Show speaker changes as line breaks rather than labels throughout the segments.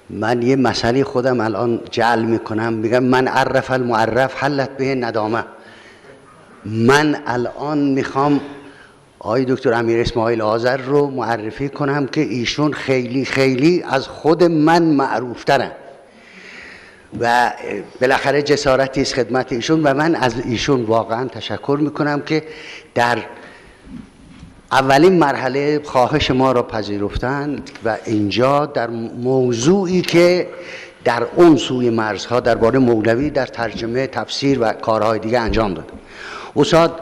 من یه مسئله خودم الان جعل میکنم، میگم من عرف المعرف حلت به ندامه. من الان میخوام آقای دکتر امیر اسماعیل آذر رو معرفی کنم که ایشون خیلی خیلی از خود من معروف ترن و بالاخره جسارتی است خدمت ایشون و من از ایشون واقعا تشکر میکنم که در اولین مرحله خواهش ما را پذیرفتن و اینجا در موضوعی که در اون سوی مرزها درباره مولوی در ترجمه، تفسیر و کارهای دیگه انجام داد. استاد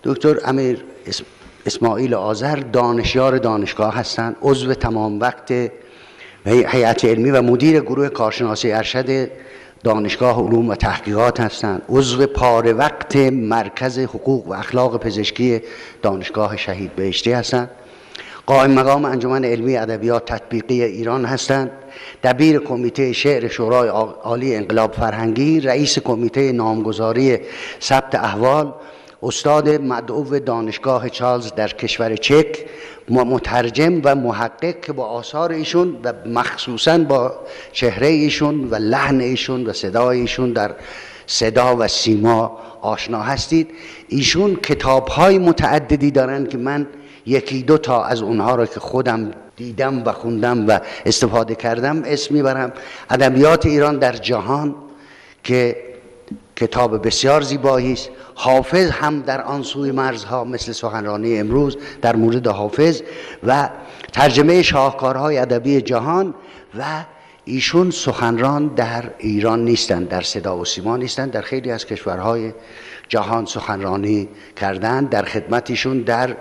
دکتر امیر اسماعیل آذر دانشیار دانشگاه هستند، عضو تمام وقت هیئت علمی و مدیر گروه کارشناسی ارشد دانشگاه علوم و تحقیقات هستند، عضو پاره وقت مرکز حقوق و اخلاق پزشکی دانشگاه شهید بهشتی هستند، قائم مقام انجمن علمی ادبیات تطبیقی ایران هستند، دبیر کمیته شعر شورای عالی انقلاب فرهنگی، رئیس کمیته نامگذاری ثبت احوال، استاد مدعو دانشگاه چارلز در کشور چک، مترجم و محقق که با آثار ایشون و مخصوصاً با چهره ایشون و لحن ایشون و صدای ایشون در صدا و سیما آشنا هستید. ایشون کتاب‌های متعددی دارن که من یکی دو تا از اونها را که خودم دیدم و خوندم و استفاده کردم اسم میبرم. ادبیات ایران در جهان که کتاب بسیار زیبایی است، حافظ هم در آن سوی مرزها مثل سخنرانی امروز در مورد حافظ و ترجمه شاهکارهای ادبی جهان. و ایشون سخنران در ایران نیستند، در صدا و سیما نیستند، در خیلی از کشورهای جهان سخنرانی کردند. در خدمتشون در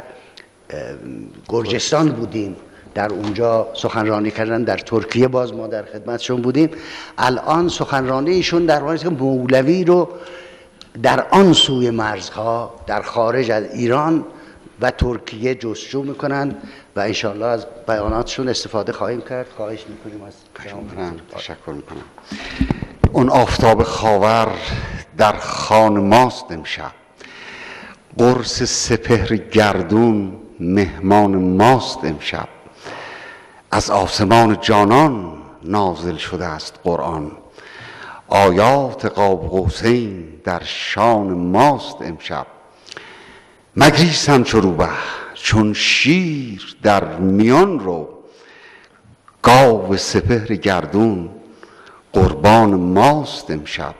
گرجستان بودیم، در اونجا سخنرانی کردن، در ترکیه باز ما در خدمتشون بودیم. الان سخنرانی ایشون در مورد مولوی رو در آن سوی مرزها در خارج از ایران و ترکیه جستجو میکنن و انشالله از بیاناتشون استفاده خواهیم کرد. خواهش میکنیم از
تشکر میکنم. اون آفتاب خاور در خان ماست امشب، قرص سپهر گردون مهمان ماست امشب، از آسمان جانان نازل شده است قرآن، آیات قاب قوسین در شان ماست امشب. مگریسم چو روبه چون شیر در میان رو، گاو سپهر گردون قربان ماست امشب.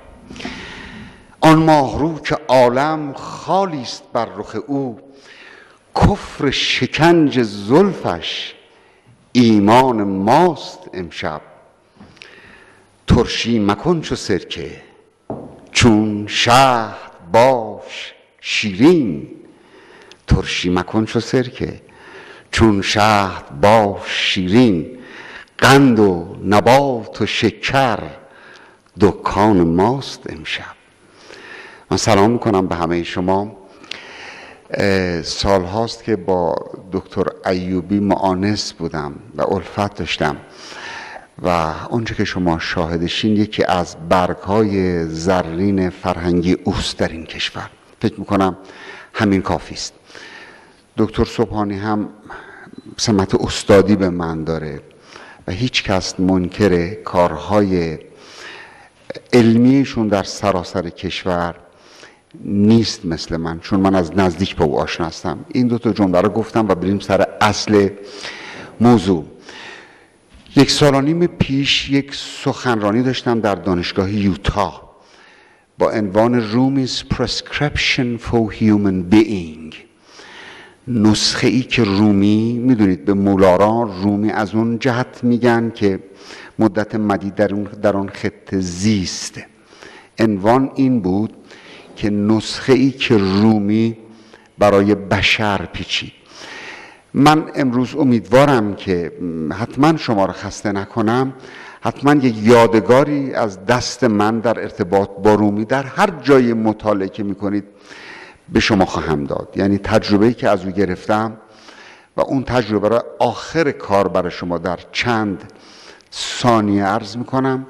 آن ماهرو که عالم خالی است بر رخ او، کفر شکنج زلفش ایمان ماست امشب. ترشی مکن چو سرکه چون شهد باش شیرین، ترشی مکن چو سرکه چون شهد باش شیرین، قند و نبات و شکر دکان ماست امشب. من سلام میکنم به همه شما. سال هاست که با دکتر ایوبی معانس بودم و الفت داشتم و اونچه که شما شاهدشین یکی از برگ‌های زرین فرهنگی اوست در این کشور. فکر میکنم همین کافی است. دکتر سبحانی هم سمت استادی به من داره و هیچ کس منکر کارهای علمیشون در سراسر کشور نیست مثل من، چون من از نزدیک با او آشنا هستم. این دو تا جمله رو گفتم و بریم سر اصل موضوع. 1.5 سال پیش یک سخنرانی داشتم در دانشگاه یوتا با عنوان Rumi's Prescription for Human Being. نسخه ای که رومی، میدونید به مولارا رومی از اون جهت میگن که مدت مدید در اون خطه زیست. عنوان این بود که نسخه ای که رومی برای بشر پیچید. من امروز امیدوارم که حتما شما را خسته نکنم، حتما یک یادگاری از دست من در ارتباط با رومی در هر جای مطالعه که میکنید به شما خواهم داد. یعنی تجربه‌ای که از او گرفتم و اون تجربه را آخر کار برای شما در چند ثانیه عرض میکنم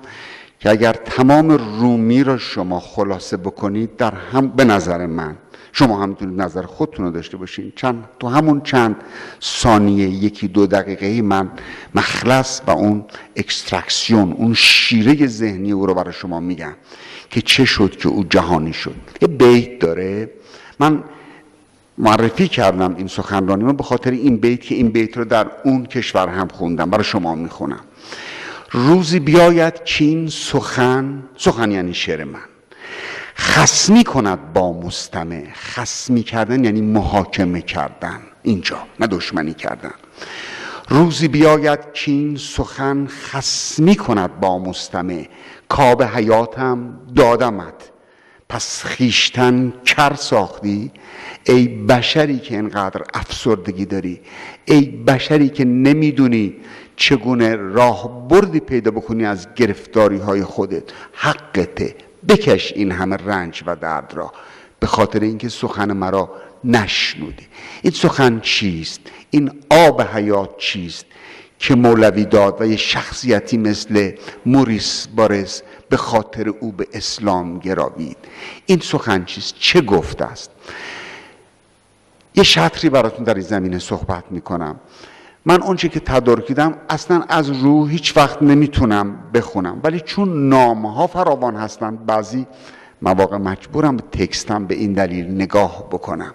که اگر تمام رومی را شما خلاصه بکنید در هم به نظر من شما هم میتونید نظر خودتون رو داشته باشین. تو همون چند ثانیه، 1-2 دقیقه من مخلص و اون اکسترکسیون، اون شیره ذهنی او رو برای شما میگم که چه شد که او جهانی شد. یه بیت داره، من معرفی کردم این سخنرانی رو به خاطر این بیت که این بیت رو در اون کشور هم خوندم، برای شما میخونم. روزی بیاید که این سخن یعنی شعر من، خصمی کند با مستمع. خصمی کردن یعنی محاکمه کردن، اینجا نه دشمنی کردن. روزی بیاید که این سخن خصمی کند با مستمع، کاب حیاتم دادمت پس خیشتن کر ساختی. ای بشری که اینقدر افسردگی داری، ای بشری که نمیدونی چگونه راه بردی پیدا بکنی از گرفتاری های خودت، حقته بکش این همه رنج و درد را به خاطر اینکه سخن مرا نشنودی. این سخن چیست؟ این آب حیات چیست که مولوی داد و یه شخصیتی مثل موریس بارس به خاطر او به اسلام گراوید؟ این سخن چیست؟ چه گفته است؟ یه شطری براتون در این زمینه صحبت میکنم. من اونچه که تدارک دیدم اصلا از روح هیچ وقت نمیتونم بخونم، ولی چون نامها فراوان هستند بعضی مواقع مجبورم به تکستم به این دلیل نگاه بکنم.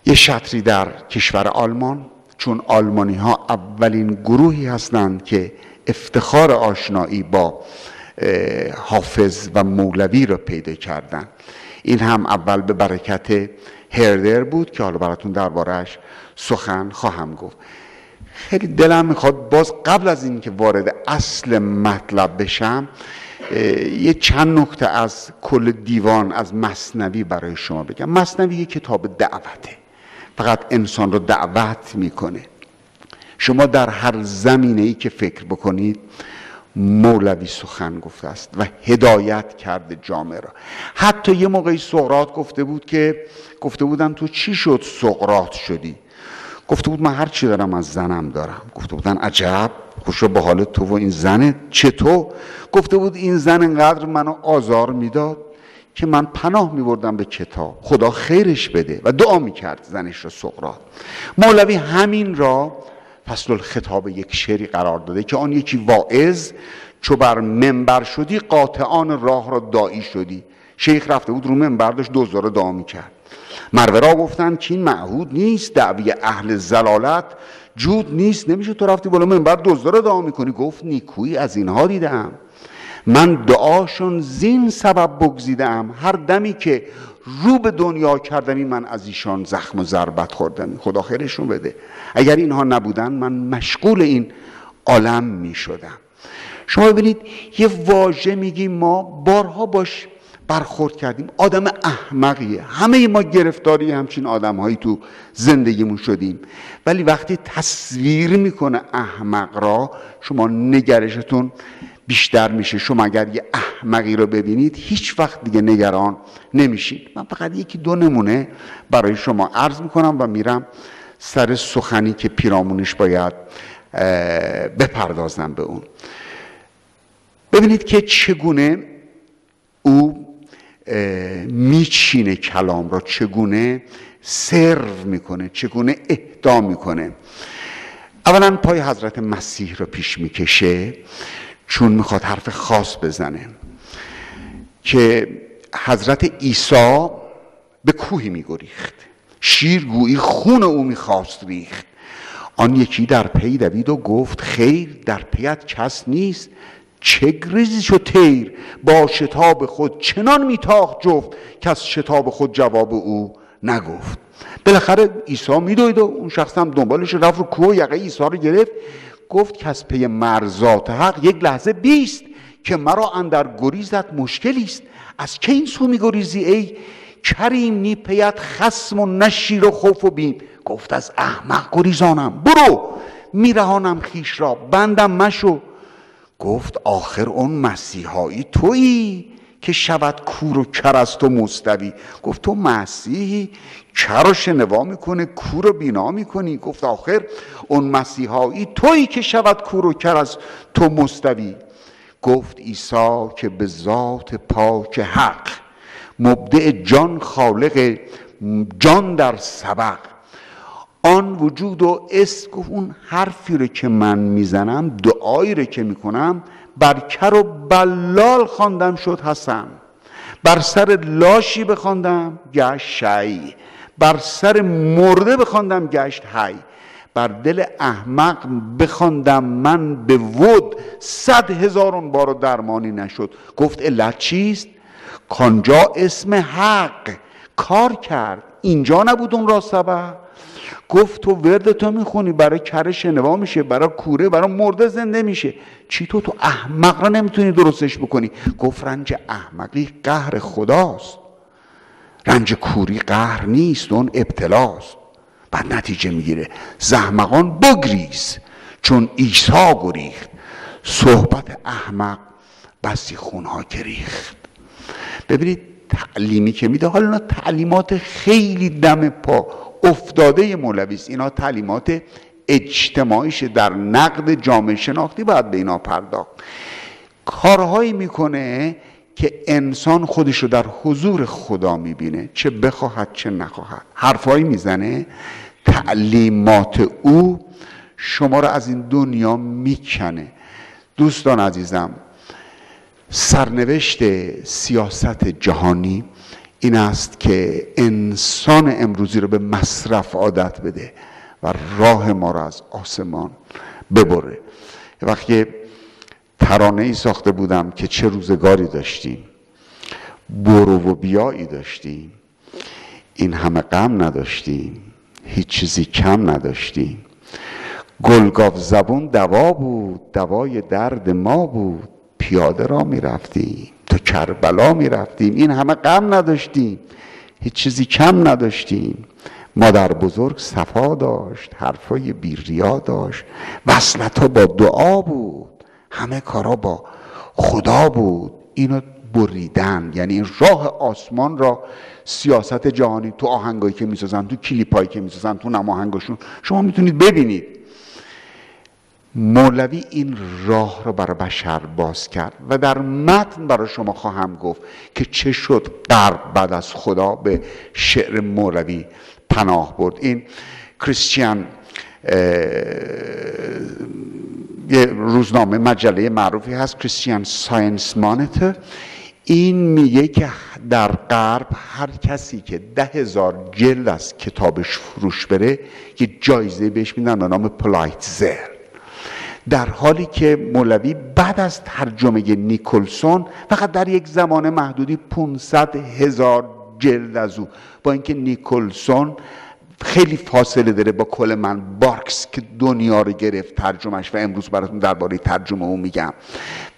یه شطری در کشور آلمان، چون آلمانی ها اولین گروهی هستند که افتخار آشنایی با حافظ و مولوی را پیدا کردن. این هم اول به برکت هردر بود که حالا براتون درباره‌اش سخن خواهم گفت. خیلی دلم میخواد باز قبل از این که وارد اصل مطلب بشم یه چند نکته از کل دیوان از مثنوی برای شما بگم. مثنوی یه کتاب دعوته، فقط انسان رو دعوت میکنه. شما در هر زمینه‌ای که فکر بکنید مولوی سخن گفته است و هدایت کرده جامعه را. حتی یه موقعی سقراط گفته بودن تو چی شد سقراط شدی؟ گفته بود من هر چی دارم از زنم دارم. گفته بودن عجب، خوشا به حال تو و این زنت. چطور؟ گفته بود این زن اینقدر منو آزار میداد که من پناه میبردم به کتاب، خدا خیرش بده، و دعا میکرد زنش را سقراط. مولوی همین را فصل الخطاب یک شعری قرار داده که آن یکی واعظ چو بر منبر شدی قاطعان راه را داعی شدی. شیخ رفته بود رو منبر داشت دزدا را دعا میکرد. مرورا گفتن که این معهود نیست، دعوی اهل زلالت جود نیست، نمیشه تو رفتی بالا منبر دزدا را دعا میکنی. گفت نیکویی از اینها دیدم، من دعاشون زین سبب بگزیدم، هر دمی که رو به دنیا کردمی من از ایشان زخم و ضربت خوردمی، خدا خیرشون بده. اگر اینها نبودن من مشغول این عالم می شدم. شما ببینید یه واژه میگیم، ما بارها باش برخورد کردیم، آدم احمقیه. همه ما گرفتاری همچین آدم هایی تو زندگیمون شدیم، ولی وقتی تصویر میکنه احمق را شما نگرشتون بیشتر میشه. شما اگر یه احمقی رو ببینید هیچ وقت دیگه نگران نمیشید. من فقط 1-2 نمونه برای شما عرض میکنم و میرم سر سخنی که پیرامونش باید بپردازم به اون. ببینید که چگونه او میچینه کلام را، چگونه سرو میکنه، چگونه اهدا میکنه. اولا پای حضرت مسیح را پیش میکشه، چون میخواد حرف خاص بزنه که حضرت عیسی به کوهی میگریخت، شیرگویی خون او میخواست ریخت. آن یکی در پی دوید و گفت خیر در پیت کس نیست، چه گریزی شو تیر با شتاب خود چنان میتاخت جفت که از شتاب خود جواب او نگفت. بالاخره عیسی میدوید و اون شخص هم دنبالش رفت و کوه یقه عیسی رو گرفت. گفت که از پی مرزات حق 1 لحظه بیست که مرا اندر گریزت مشکلی است. از که این سو میگریزی ای کریم، نی پیت خصم و نشیر و خوف و بیم. گفت از احمق گریزانم، برو میرهانم خیش را بندم مشو. گفت آخر اون مسیحایی تویی که شود کور و کر از تو مستوی. گفت تو مسیحی کر و شنوا میکنه کور و بینا میکنی. گفت آخر اون مسیحایی تویی که شود کور و کر از تو مستوی. گفت عیسی که به ذات پاک حق مبدع جان خالق جان در سبق، آن وجود و است. گفت اون حرفی رو که من میزنم، دعایی رو که میکنم، بر کر و بلال خواندم شد حسن، بر سر لاشی بخواندم گشت شیء، بر سر مرده بخواندم گشت حی، بر دل احمق بخواندم من به ود، 100,000 بار و درمانی نشد. گفت علت چیست؟ کانجا اسم حق کار کرد، اینجا نبود اون را سبب. گفت تو ورد تو میخونی برای کره شنوا میشه، برای کوره، برای مرده زنده میشه، چی تو احمق را نمیتونی درستش بکنی؟ گفت رنج احمقی قهر خداست، رنج کوری قهر نیست، اون ابتلاست. بعد نتیجه میگیره زحمقان بگریز چون عیسی گریخت، صحبت احمق بسی خونها که ریخت. ببینید تعلیمی که میده، حالا اینا تعلیمات خیلی دم پا افتاده مولوی است، اینا تعلیمات اجتماعیشه، در نقد جامعه شناختی باید به اینا پرداخت. کارهایی میکنه که انسان خودش رو در حضور خدا میبینه، چه بخواهد چه نخواهد. حرفایی میزنه، تعلیمات او شما رو از این دنیا میکنه. دوستان عزیزم، سرنوشت سیاست جهانی این است که انسان امروزی رو به مصرف عادت بده و راه ما رو از آسمان ببره. وقتی ترانه ای ساخته بودم که چه روزگاری داشتیم، برو و بیایی داشتیم، این همه غم نداشتیم، هیچ چیزی کم نداشتیم، گلگاف زبون دوا بود، دوای درد ما بود، پیاده را می رفتیم تا کربلا می رفتیم، این همه غم نداشتیم، هیچ چیزی کم نداشتیم، مادر بزرگ صفا داشت، حرفای بی ریا داشت، وصلت ها با دعا بود، همه کارا با خدا بود. اینو بریدن، یعنی این راه آسمان را سیاست جهانی تو آهنگایی که میسازن، تو کلیپایی که میسازن، تو نماهنگاشون شما میتونید ببینید. مولوی این راه را برای بشر باز کرد و در متن برای شما خواهم گفت که چه شد غرب بعد از خدا به شعر مولوی پناه برد. این کریستیان، یه روزنامه مجله معروفی هست، کریستیان ساینس مانیتور، این میگه که در غرب هر کسی که 10,000 جلد از کتابش فروش بره یه جایزه بهش میدن به نام پولایتزر، در حالی که مولوی بعد از ترجمه نیکلسون فقط در یک زمان محدودی 500,000 جلد از او، با اینکه نیکلسون خیلی فاصله داره با کلمن بارکس که دنیا رو گرفت ترجمهش و امروز براتون درباره ترجمه او میگم،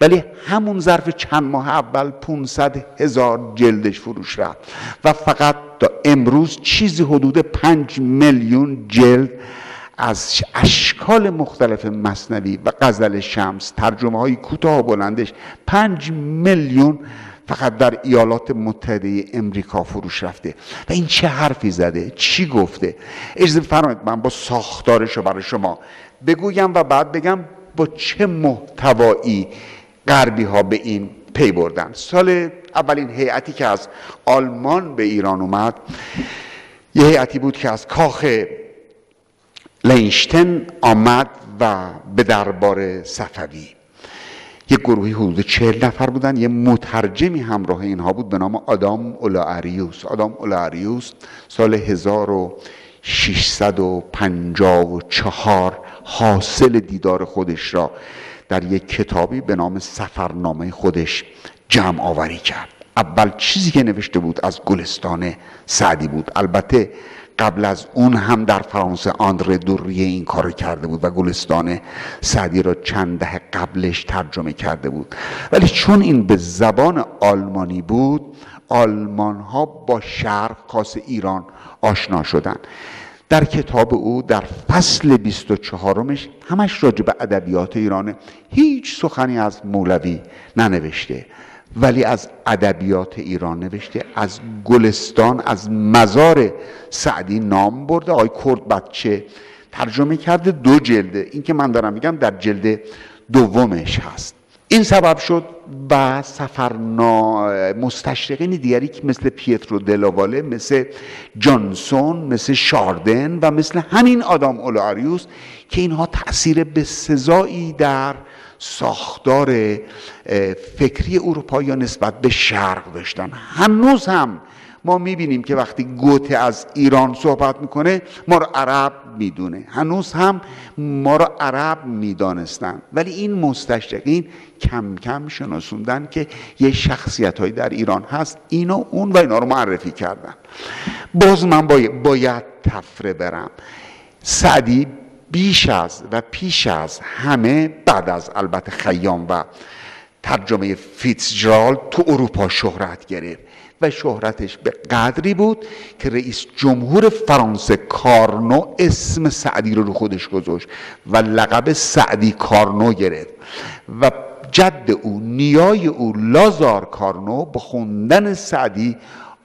ولی همون ظرف چند ماه اول 500,000 جلدش فروش رفت و فقط تا امروز چیزی حدود 5 میلیون جلد از اشکال مختلف مثنوی و غزل شمس، ترجمه های کوتاه و بلندش 5 میلیون فقط در ایالات متحده امریکا فروش رفته. و این چه حرفی زده، چی گفته؟ اجازه بفرمایید من با ساختارش رو برای شما بگویم و بعد بگم با چه محتوایی غربی ها به این پی بردن. سال اولین هیئتی که از آلمان به ایران اومد یه هیئتی بود که از کاخ لینشتن آمد و به دربار صفوی. یک گروهی حدود 40 نفر بودن، یه مترجمی همراه اینها بود به نام آدام اولاریوس. آدام اولاریوس سال 1654 حاصل دیدار خودش را در یک کتابی به نام سفرنامه خودش جمع آوری کرد. اول چیزی که نوشته بود از گلستان سعدی بود. البته قبل از اون هم در فرانسه آندره دوریه این کار کرده بود و گلستان سعدی را چند دهه قبلش ترجمه کرده بود، ولی چون این به زبان آلمانی بود آلمان ها با شرق خاص ایران آشنا شدن. در کتاب او در فصل 24 همش راجع به ادبیات ایرانه، هیچ سخنی از مولوی ننوشته ولی از ادبیات ایران نوشته، از گلستان، از مزار سعدی نام برده. آقای کرد بچه ترجمه کرده، 2 جلده، این که من دارم میگم در جلد دومش هست. این سبب شد و مستشرقین دیگری که مثل پیترو دلاواله، مثل جانسون، مثل شاردن و مثل همین آدام اولاریوس که اینها تأثیر بسزایی در ساختار فکری اروپایی نسبت به شرق داشتن. هنوز هم ما میبینیم که وقتی گوته از ایران صحبت میکنه ما رو عرب میدونه، هنوز هم ما رو عرب میدانستن، ولی این مستشرقین کم کم شناسوندن که یه شخصیت هایی در ایران هست، اینا اون و اینا رو معرفی کردن. باز من باید تفره برم. سعدی بیش از و پیش از همه، بعد از البته خیام و ترجمه فیتزجرالد، تو اروپا شهرت گرفت و شهرتش به قدری بود که رئیس جمهور فرانسه کارنو اسم سعدی رو خودش گذاشت و لقب سعدی کارنو گرفت و جد او، نیای او لازار کارنو، با خوندن سعدی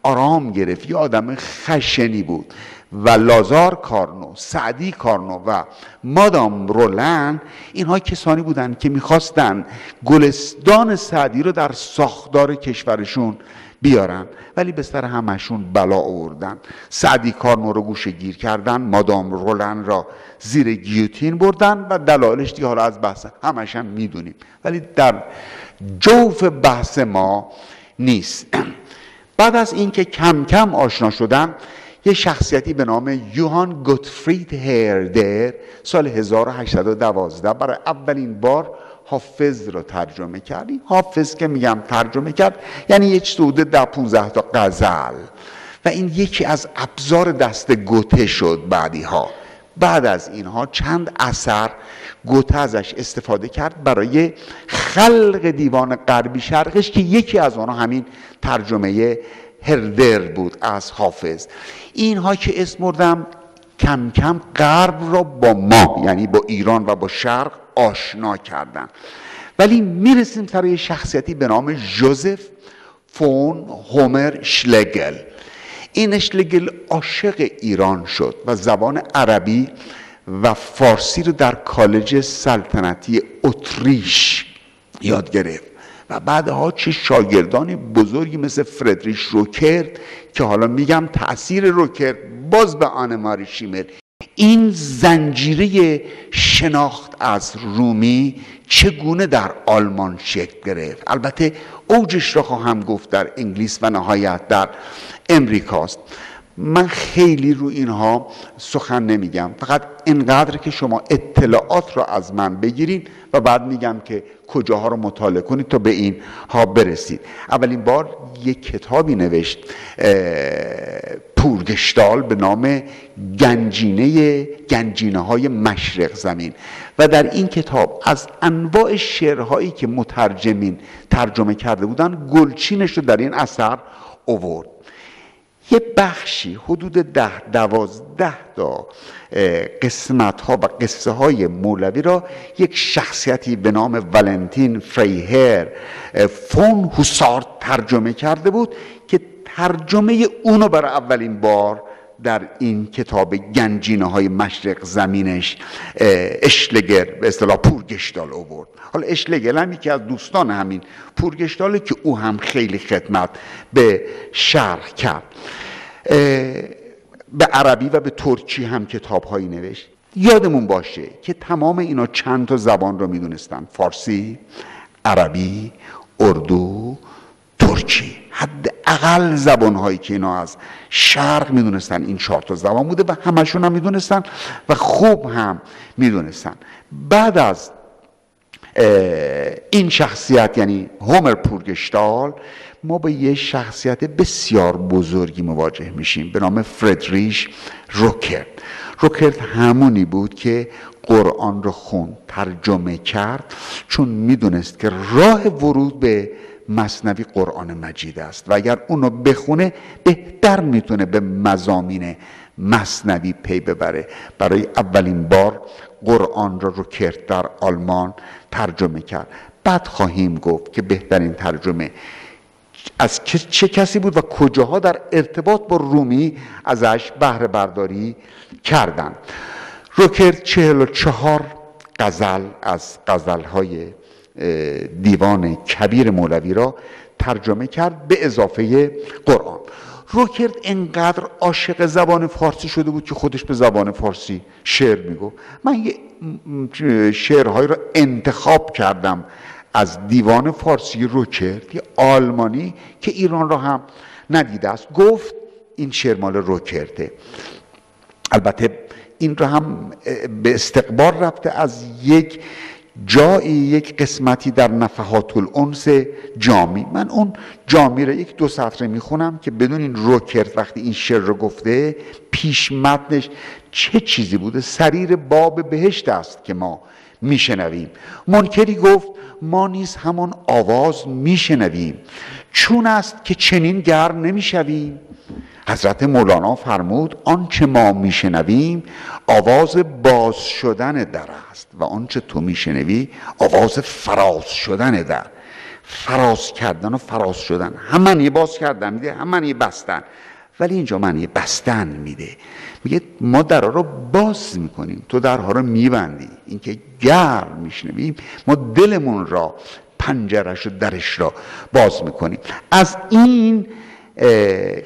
آرام گرفت. یه آدم خشنی بود و لازار کارنو، سعدی کارنو و مادام رولن اینها کسانی بودند که میخواستن گلستان سعدی رو در ساختار کشورشون بیارن، ولی به سر همشون بلا آوردن. سعدی کارنو رو گوشه گیر کردن، مادام رولن را زیر گیوتین بردن و دلایلش دیگه حالا از بحث همش هم میدونیم، ولی در جوف بحث ما نیست. بعد از اینکه کم کم آشنا شدن، یه شخصیتی به نام یوهان گوتفرید هردر سال 1812 برای اولین بار حافظ رو ترجمه کرد. حافظ که میگم ترجمه کرد یعنی یک سوده 10-15 تا غزل و این یکی از ابزار دست گوته شد. بعد از اینها چند اثر گوته ازش استفاده کرد برای خلق دیوان غربی شرقش که یکی از آنها همین ترجمه هردر بود از حافظ. اینها که اسم بردم کم کم غرب را با ما، یعنی با ایران و با شرق آشنا کردن. ولی میرسیم سر شخصیتی به نام ژوزف فون هومر شلگل. این شلگل عاشق ایران شد و زبان عربی و فارسی رو در کالج سلطنتی اتریش یاد گرفت و بعدها چه شاگردان بزرگی مثل فردریش روکرت که حالا میگم تأثیر روکرت باز به آن ماری شیمل. این زنجیره شناخت از رومی چگونه در آلمان شکل گرفت، البته اوجش را خواهم گفت در انگلیس و نهایت در امریکاست. من خیلی رو اینها سخن نمیگم، فقط اینقدر که شما اطلاعات را از من بگیرین و بعد میگم که کجاها رو مطالعه کنید تا به این ها برسید. اولین بار یک کتابی نوشت پورگشتال به نام گنجینه های مشرق زمین و در این کتاب از انواع شعرهایی که مترجمین ترجمه کرده بودن گلچینش رو در این اثر آورد. یه بخشی حدود 10-12 تا قسمت ها و قصه های مولوی را یک شخصیتی به نام ولنتین فریهر فون هوسارت ترجمه کرده بود که ترجمه اونو برای اولین بار در این کتاب گنجینه های مشرق زمینش اشلگر به اصطلاح پورگشتال آورد. حالا اشلگر هم یکی از دوستان همین پورگشتاله که او هم خیلی خدمت به شرق کرد. به عربی و به ترکی هم کتاب هایی نوشت. یادمون باشه که تمام اینا چند تا زبان رو میدونستن: فارسی، عربی، اردو، ترکی. حداقل زبان هایی که اینا از شرق میدونستن این 4 تا زبان بوده و همشون هم میدونستن و خوب هم میدونستن. بعد از این شخصیت یعنی هومر پورگشتال ما با یه شخصیت بسیار بزرگی مواجه میشیم به نام فردریش روکرت. روکرت همونی بود که قرآن رو خوند، ترجمه کرد، چون میدونست که راه ورود به مثنوی قرآن مجید است و اگر اونو بخونه بهتر میتونه به مضامین مثنوی پی ببره. برای اولین بار قرآن را روکرت در آلمان ترجمه کرد. بعد خواهیم گفت که بهترین ترجمه از چه کسی بود و کجاها در ارتباط با رومی ازش بهره برداری کردن. روکرت 44 غزل از غزلهای دیوان کبیر مولوی را ترجمه کرد به اضافه قرآن. روکرت انقدر عاشق زبان فارسی شده بود که خودش به زبان فارسی شعر میگفت. من یه شعرهایی را انتخاب کردم از دیوان فارسی روکرت، یه آلمانی که ایران را هم ندیده است. گفت این شعر مال روکرته. البته این را هم به استقبال رفته از یک جایی، یک قسمتی در نفحات الانس جامی. من اون جامی را یک دو سطره میخونم که بدون این روکرت وقتی این شعر رو گفته پیش متنش چه چیزی بوده. سریر باب بهشت است که ما میشنویم. منکری گفت ما نیز همان آواز میشنویم، چون است که چنین گرم نمیشویم. حضرت مولانا فرمود آنچه ما میشنویم آواز باز شدن در است و آنچه تو میشنوی آواز فراز شدن در. فراز کردن و فراز شدن هم معنی باز کردن میده، هم معنی بستن، ولی اینجا معنی بستن میده. میگه ما درها رو باز میکنیم، تو درها رو میبندی. اینکه گرم میشنویم ما دلمون را، پنجرش و درش را باز میکنیم. از این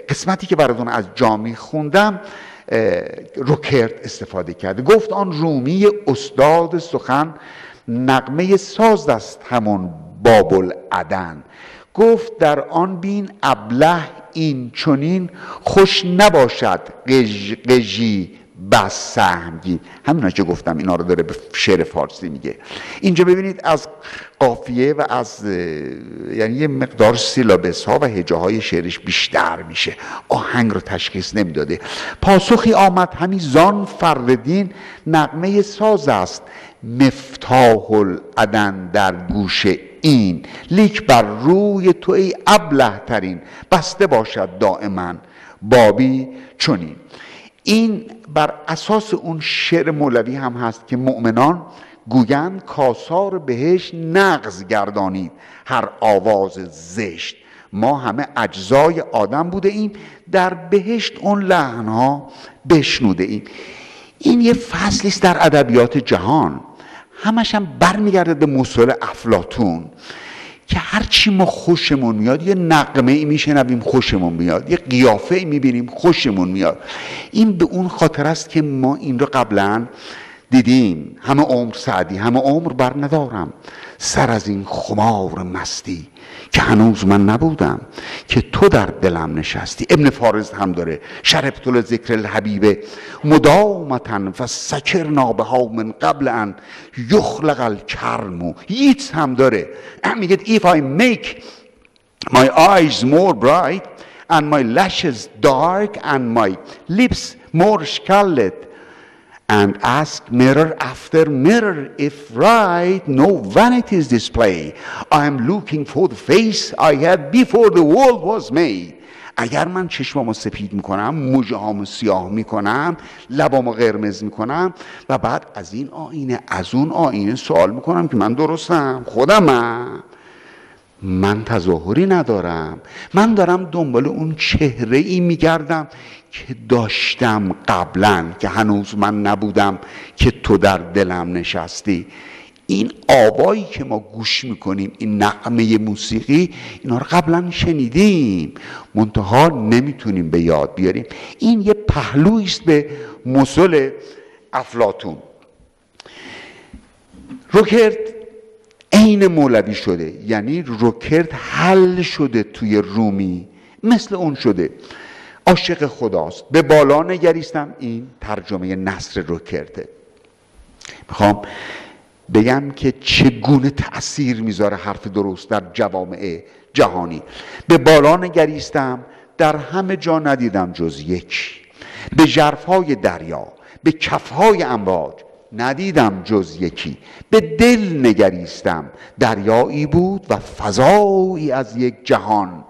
قسمتی که براتون از جامی خوندم روکرت استفاده کرده. گفت آن رومی استاد سخن نغمه ساز است همون باب العدن. گفت در آن بین ابله این چنین خوش نباشد قژی بس سهمگین. همینا که گفتم اینا رو داره به شعر فارسی میگه. اینجا ببینید از قافیه و از یعنی یه مقدار سیلابس ها و هجه های شعرش بیشتر میشه، آهنگ رو تشخیص نمیداده. پاسخی آمد همی زان فردین نغمه ساز است مفتاح العدن در گوش این. لیک بر روی تو ای ابله ترین بسته باشد دائما بابی چنین. این بر اساس اون شعر مولوی هم هست که مؤمنان گویند کاسار بهشت نغز گردانید هر آواز زشت. ما همه اجزای آدم بوده ایم در بهشت اون لحنها بشنوده ایم. این یه فصلی است در ادبیات جهان، همش هم برمیگرده به مصول افلاطون که هرچی ما خوشمون میاد یه نغمه ای میشنویم خوشمون میاد، یه قیافه ای میبینیم خوشمون میاد. این به اون خاطر است که ما این رو قبلا دیدیم. همه عمر سعدی، همه عمر بر ندارم سر از این خمار مستی که هنوز من نبودم که تو در دلم نشستی. ابن فارز هم داره شربت لذکر الحبیب مدامتن و سکرنا بها من قبل ان یخلق الکرم. ییتس هم داره میگه if I make my eyes more bright and my lashes dark and my lips more scarlet and ask mirror after mirror if right no vanities display. I am looking for the face I had before the world was made. اگر من چشمامو سپید میکنم، موجهامو سیاه میکنم، لبامو قرمز میکنم و بعد از این آینه از اون آینه سوال میکنم که من درستم، خودمم، من تظاهری ندارم، من دارم دنبال اون چهره ای میگردم که داشتم قبلا که هنوز من نبودم که تو در دلم نشستی. این آوایی که ما گوش میکنیم، این نغمه موسیقی، اینا رو قبلا شنیدیم منتها نمیتونیم به یاد بیاریم. این یه پهلویی است به مصول افلاطون. روکرت عین مولوی شده، یعنی روکرت حل شده توی رومی، مثل اون شده، عاشق خداست. به بالا نگریستم، این ترجمه نثر روکرته. میخوام بگم که چگونه تأثیر میذاره حرف درست در جوامع جهانی. به بالا نگریستم در همه جا ندیدم جز یک، به ژرفهای دریا به کفهای امواج ندیدم جز یکی. به دل نگریستم دریایی بود و فضایی از یک جهان،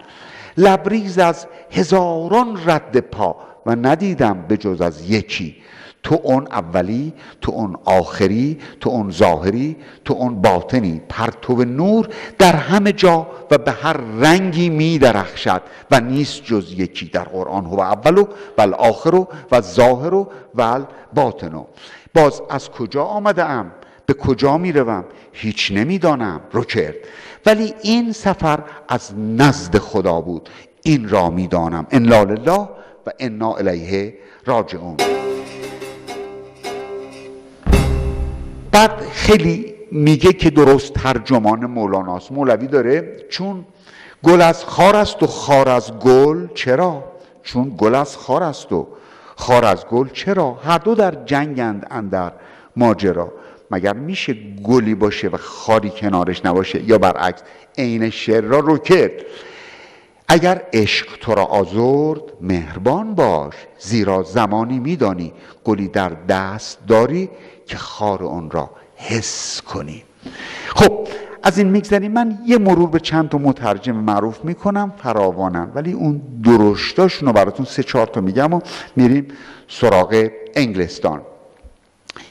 لبریز از هزاران رد پا و ندیدم به جز از یکی. تو اون اولی، تو اون آخری، تو اون ظاهری، تو اون باطنی، پرتو نور در همه جا و به هر رنگی می درخشد و نیست جز یکی. در قرآن هو اولو و الاخرو و الظاهرو و الباطنو. باز از کجا آمده ام به کجا می روم هیچ نمیدانم رو کرد، ولی این سفر از نزد خدا بود، این را می دانم انا لله و انا الیه راجعون. بعد خیلی میگه که درست ترجمان مولاناست. مولوی داره چون گل از خار است و خار از گل چرا؟ چون گل از خار است و خار از گل چرا؟ هر دو در جنگند اندر ماجرا. مگر میشه گلی باشه و خاری کنارش نباشه؟ یا برعکس عین شعر را رو کرد. اگر عشق تو را آزرد مهربان باش، زیرا زمانی میدانی گلی در دست داری که خار اون را حس کنی. خب از این میگذاریم. من یه مرور به چند تا مترجم معروف میکنم، فراوانن، ولی اون درشتاشون رو براتون 3-4 تا میگم و میریم سراغ انگلستان.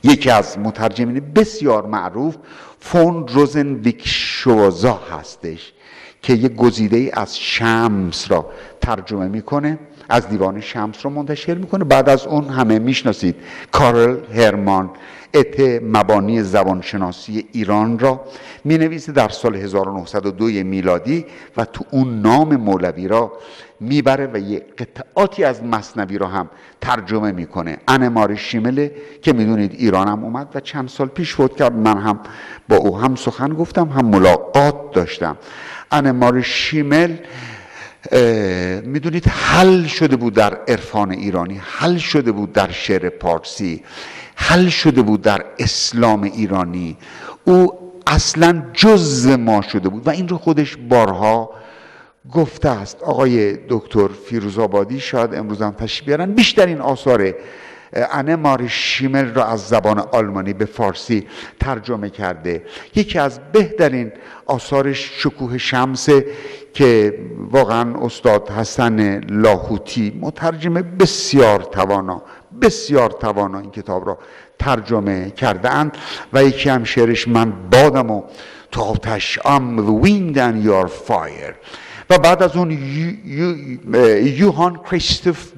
یکی از مترجمین بسیار معروف فون روزنویک شوازا هستش که یه گزیده از شمس را ترجمه میکنه، از دیوان شمس رو منتشر میکنه. بعد از اون همه میشناسید کارل هرمان ات مبانی زبانشناسی ایران را مینویسه در سال 1902 میلادی و تو اون نام مولوی را میبره و یه قطعاتی از مثنوی را هم ترجمه میکنه. انمار شیمل که میدونید ایران هم اومد و چند سال پیش فوت کرد. من هم با او هم سخن گفتم هم ملاقات داشتم. انمار شیمل میدونید حل شده بود در عرفان ایرانی، حل شده بود در شعر پارسی، حل شده بود در اسلام ایرانی. او اصلا جزء ما شده بود و این رو خودش بارها گفته است. آقای دکتر فیروزآبادی شاید امروز هم تشریف بیارن، بیشترین آثار انمار شیمل را از زبان آلمانی به فارسی ترجمه کرده. یکی از بهترین آثارش شکوه شمسه که واقعا استاد حسن لاهوتی مترجم بسیار توانا این کتاب را ترجمه کرده اند. و یکی هم شعرش من بادم و تو آتش I'm the wind and your fire. و بعد از اون یوهان کریستوف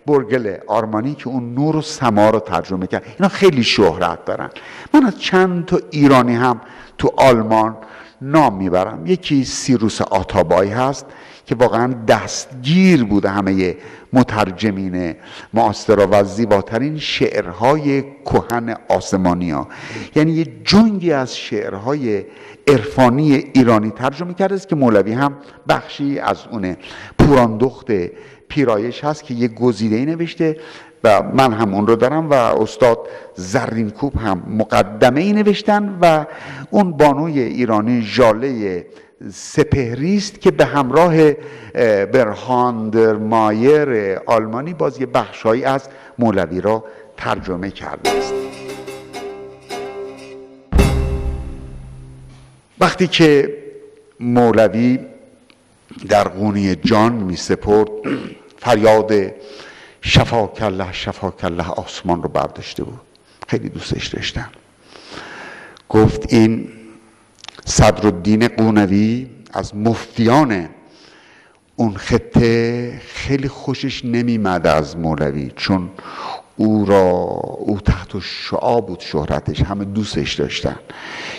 بورگل آرمانی که اون نور و سما رو ترجمه کرد. اینا خیلی شهرت دارن. من از چند تا ایرانی هم تو آلمان نام میبرم. یکی سیروس آتابای هست که واقعا دستگیر بوده همه مترجمین معاصر و زیباترین شعرهای کهن آسمانی ها، یعنی یه جنگی از شعرهای عرفانی ایرانی ترجمه کرده است که مولوی هم بخشی از اونه. پوراندخت پیرایش هست که یه گزیده‌ای نوشته و من هم اون رو دارم و استاد زرینکوب هم مقدمه‌ای نوشتن و اون بانوی ایرانی ژاله سپهریست که به همراه برهاندر مایر آلمانی باز یه بخشایی از مولوی را ترجمه کرده است. وقتی که مولوی در قونی جان می سپرد فریاد شفاکالله آسمان رو برداشته بود. خیلی دوستش داشتن. گفت این صدرالدین قونوی از مفتیان اون خطه خیلی خوشش نمیمد از مولوی، چون او تحت شعاع بود شهرتش، همه دوستش داشتن.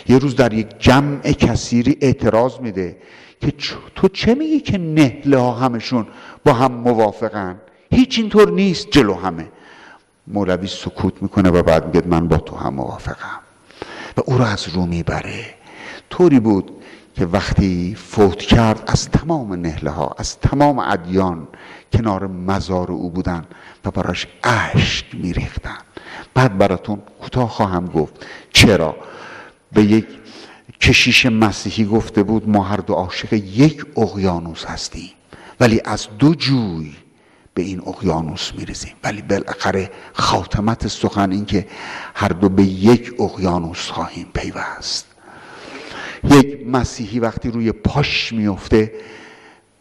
یه روز در یک جمع کثیری اعتراض میده که تو چه میگی که نهله ها همشون با هم موافقن؟ هیچ اینطور نیست جلو همه. مولوی سکوت میکنه و بعد میگه من با تو هم موافقم و او رو از رو میبره. طوری بود که وقتی فوت کرد از تمام نهله ها، از تمام ادیان کنار مزار او بودن و براش اشک میریختن. بعد براتون کوتاه خواهم گفت چرا. به یک کشیش مسیحی گفته بود ما هر دو عاشق یک اقیانوس هستیم ولی از دو جوی به این اقیانوس میریزیم، ولی بالاخره خاتمت سخن این که هر دو به یک اقیانوس خواهیم پیوست. یک مسیحی وقتی روی پاش میفته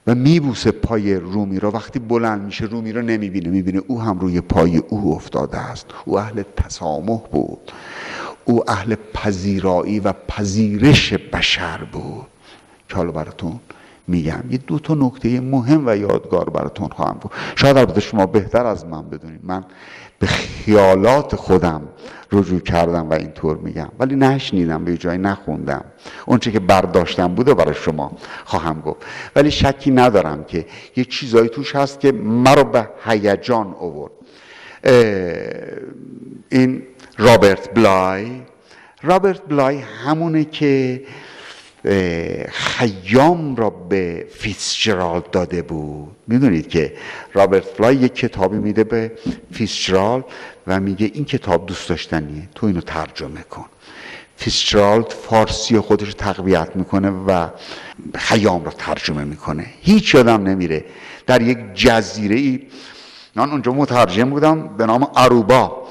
و میبوسه پای رومی را، وقتی بلند میشه رومی را نمیبینه، میبینه او هم روی پای او افتاده است. او اهل تسامح بود، او اهل پذیرایی و پذیرش بشر بود که حالا براتون میگم. یه 2 تا نکته مهم و یادگار براتون خواهم گفت. شاید البته شما بهتر از من بدونید. من به خیالات خودم رجوع کردم و اینطور میگم، ولی نشنیدم، به جایی نخوندم. اون چه که برداشتم بوده برای شما خواهم گفت، ولی شکی ندارم که یه چیزایی توش هست که مرا به هیجان آورد. این رابرت بلای همونه که خیام را به فیتزجرالد داده بود. میدونید که رابرت بلای یک کتابی میده به فیتزجرالد و میگه این کتاب دوست داشتنیه، تو اینو ترجمه کن. فیتزجرالد فارسی خودش رو تقویت میکنه و خیام را ترجمه میکنه. هیچ یادم نمیره در یک جزیره ای، من اونجا مترجم بودم، به نام آروبا،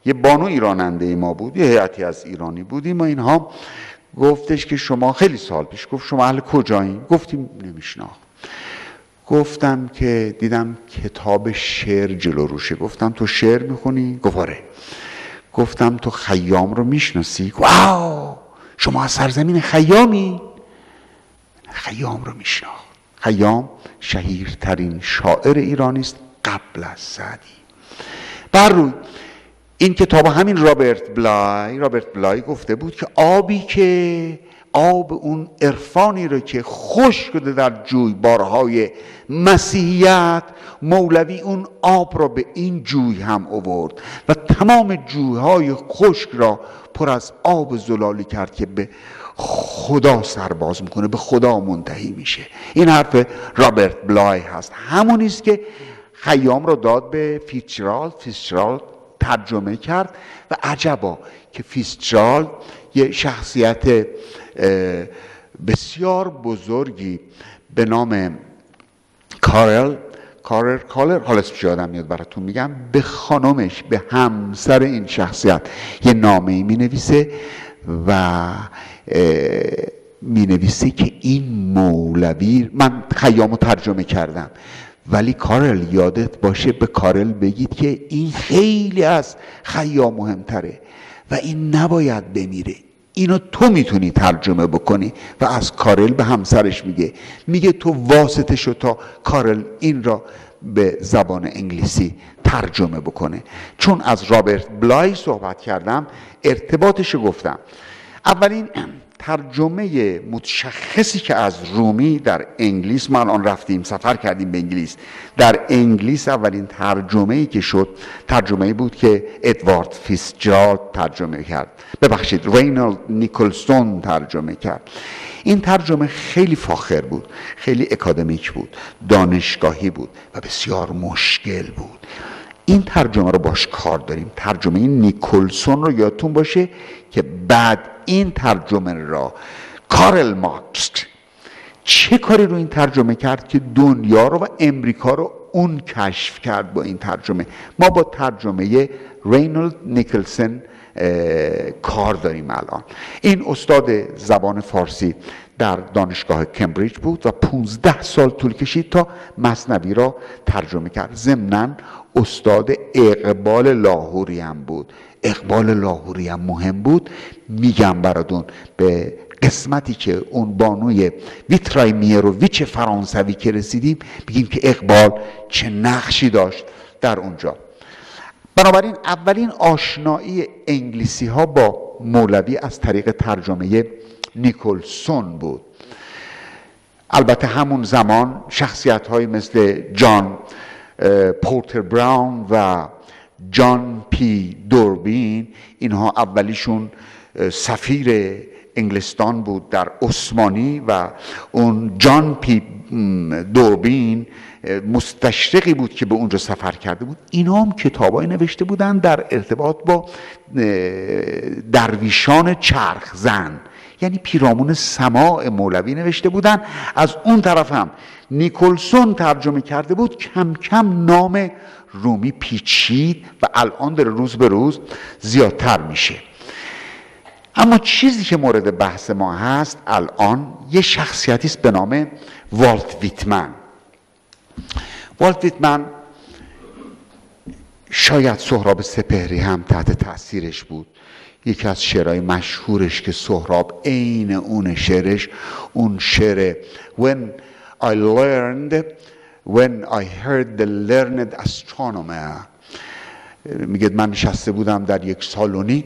یه بانو ایراننده ما بود، یه هیئتی از ایرانی بودیم و اینها. گفتش که شما، خیلی سال پیش گفت شما اهل کجایین؟ گفتیم نمیشناخت. گفتم که دیدم کتاب شعر جلو روشه. گفتم تو شعر میخونی؟ گفت آره. گفتم تو خیام رو میشناسی؟ واو، شما از سرزمین خیامی؟ خیام رو میشناخت. خیام شهیرترین شاعر ایرانی است قبل از سعدی. بر روی این کتاب همین رابرت بلای گفته بود که آب اون عرفانی رو که خشک شده در جویبارهای مسیحیت، مولوی اون آب را به این جوی هم آورد و تمام جویهای خشک را پر از آب زلالی کرد که به خدا سرباز میکنه، به خدا منتهی میشه. این حرف رابرت بلای هست، همونیست که خیام را داد به فیتزجرالد ترجمه کرد. و عجبا که فیتزجرالد یه شخصیت بسیار بزرگی به نام کارل، حالا اسمش یادم میاد براتون میگم، به خانمش، به همسر این شخصیت یه نامه‌ای مینویسه و مینویسه که این مولوی، من خیامو ترجمه کردم، ولی کارل یادت باشه به کارل بگید که این خیلی از خیام مهمتره و این نباید بمیره، اینو تو میتونی ترجمه بکنی. و از کارل به همسرش میگه تو واسطه شو تا کارل این را به زبان انگلیسی ترجمه بکنه. چون از رابرت بلای صحبت کردم، ارتباطش گفتم. اولین ترجمه متشخصی که از رومی در انگلیس، ما الان رفتیم سفر کردیم به انگلیس، در انگلیس اولین ترجمه‌ای که شد ترجمه‌ای بود که ادوارد فیتزجرالد ترجمه کرد، رینالد نیکلسون ترجمه کرد. این ترجمه خیلی فاخر بود، خیلی اکادمیک بود، دانشگاهی بود و بسیار مشکل بود. این ترجمه رو باش کار داریم. ترجمه نیکلسون رو یادتون باشه که بعد این ترجمه را کارل مارکس چه کاری رو این ترجمه کرد که دنیا رو و امریکا رو اون کشف کرد با این ترجمه. ما با ترجمه رینالد نیکلسون کار داریم الان. این استاد زبان فارسی در دانشگاه کمبریج بود و 15 سال طول کشید تا مثنوی را ترجمه کرد. ضمناً استاد اقبال لاهوری هم بود. اقبال لاهوری هم مهم بود. میگم براتون به قسمتی که اون بانوی ویترای میروویچ فرانسوی که رسیدیم، بگیم که اقبال چه نقشی داشت در اونجا. بنابراین اولین آشنایی انگلیسی ها با مولوی از طریق ترجمه نیکلسون بود. البته همون زمان شخصیت های مثل جان پورتر براون و جان پی دوربین، اینها اولیشون سفیر انگلستان بود در عثمانی و اون جان پی دوربین مستشرقی بود که به اونجا سفر کرده بود. اینا هم کتابای نوشته بودن در ارتباط با درویشان چرخ زن، یعنی پیرامون سماع مولوی نوشته بودن. از اون طرف هم نیکلسون ترجمه کرده بود. کم کم نام رومی پیچید و الان داره روز به روز زیادتر میشه. اما چیزی که مورد بحث ما هست الان یه شخصیتی است به نام والت ویتمن. والت ویتمن شاید سهراب سپهری هم تحت تأثیرش بود. یکی از شعرهای مشهورش که سهراب عین اون شعرش، اون شعر when I heard the learned astronomer میگه من نشسته بودم در یک سالونی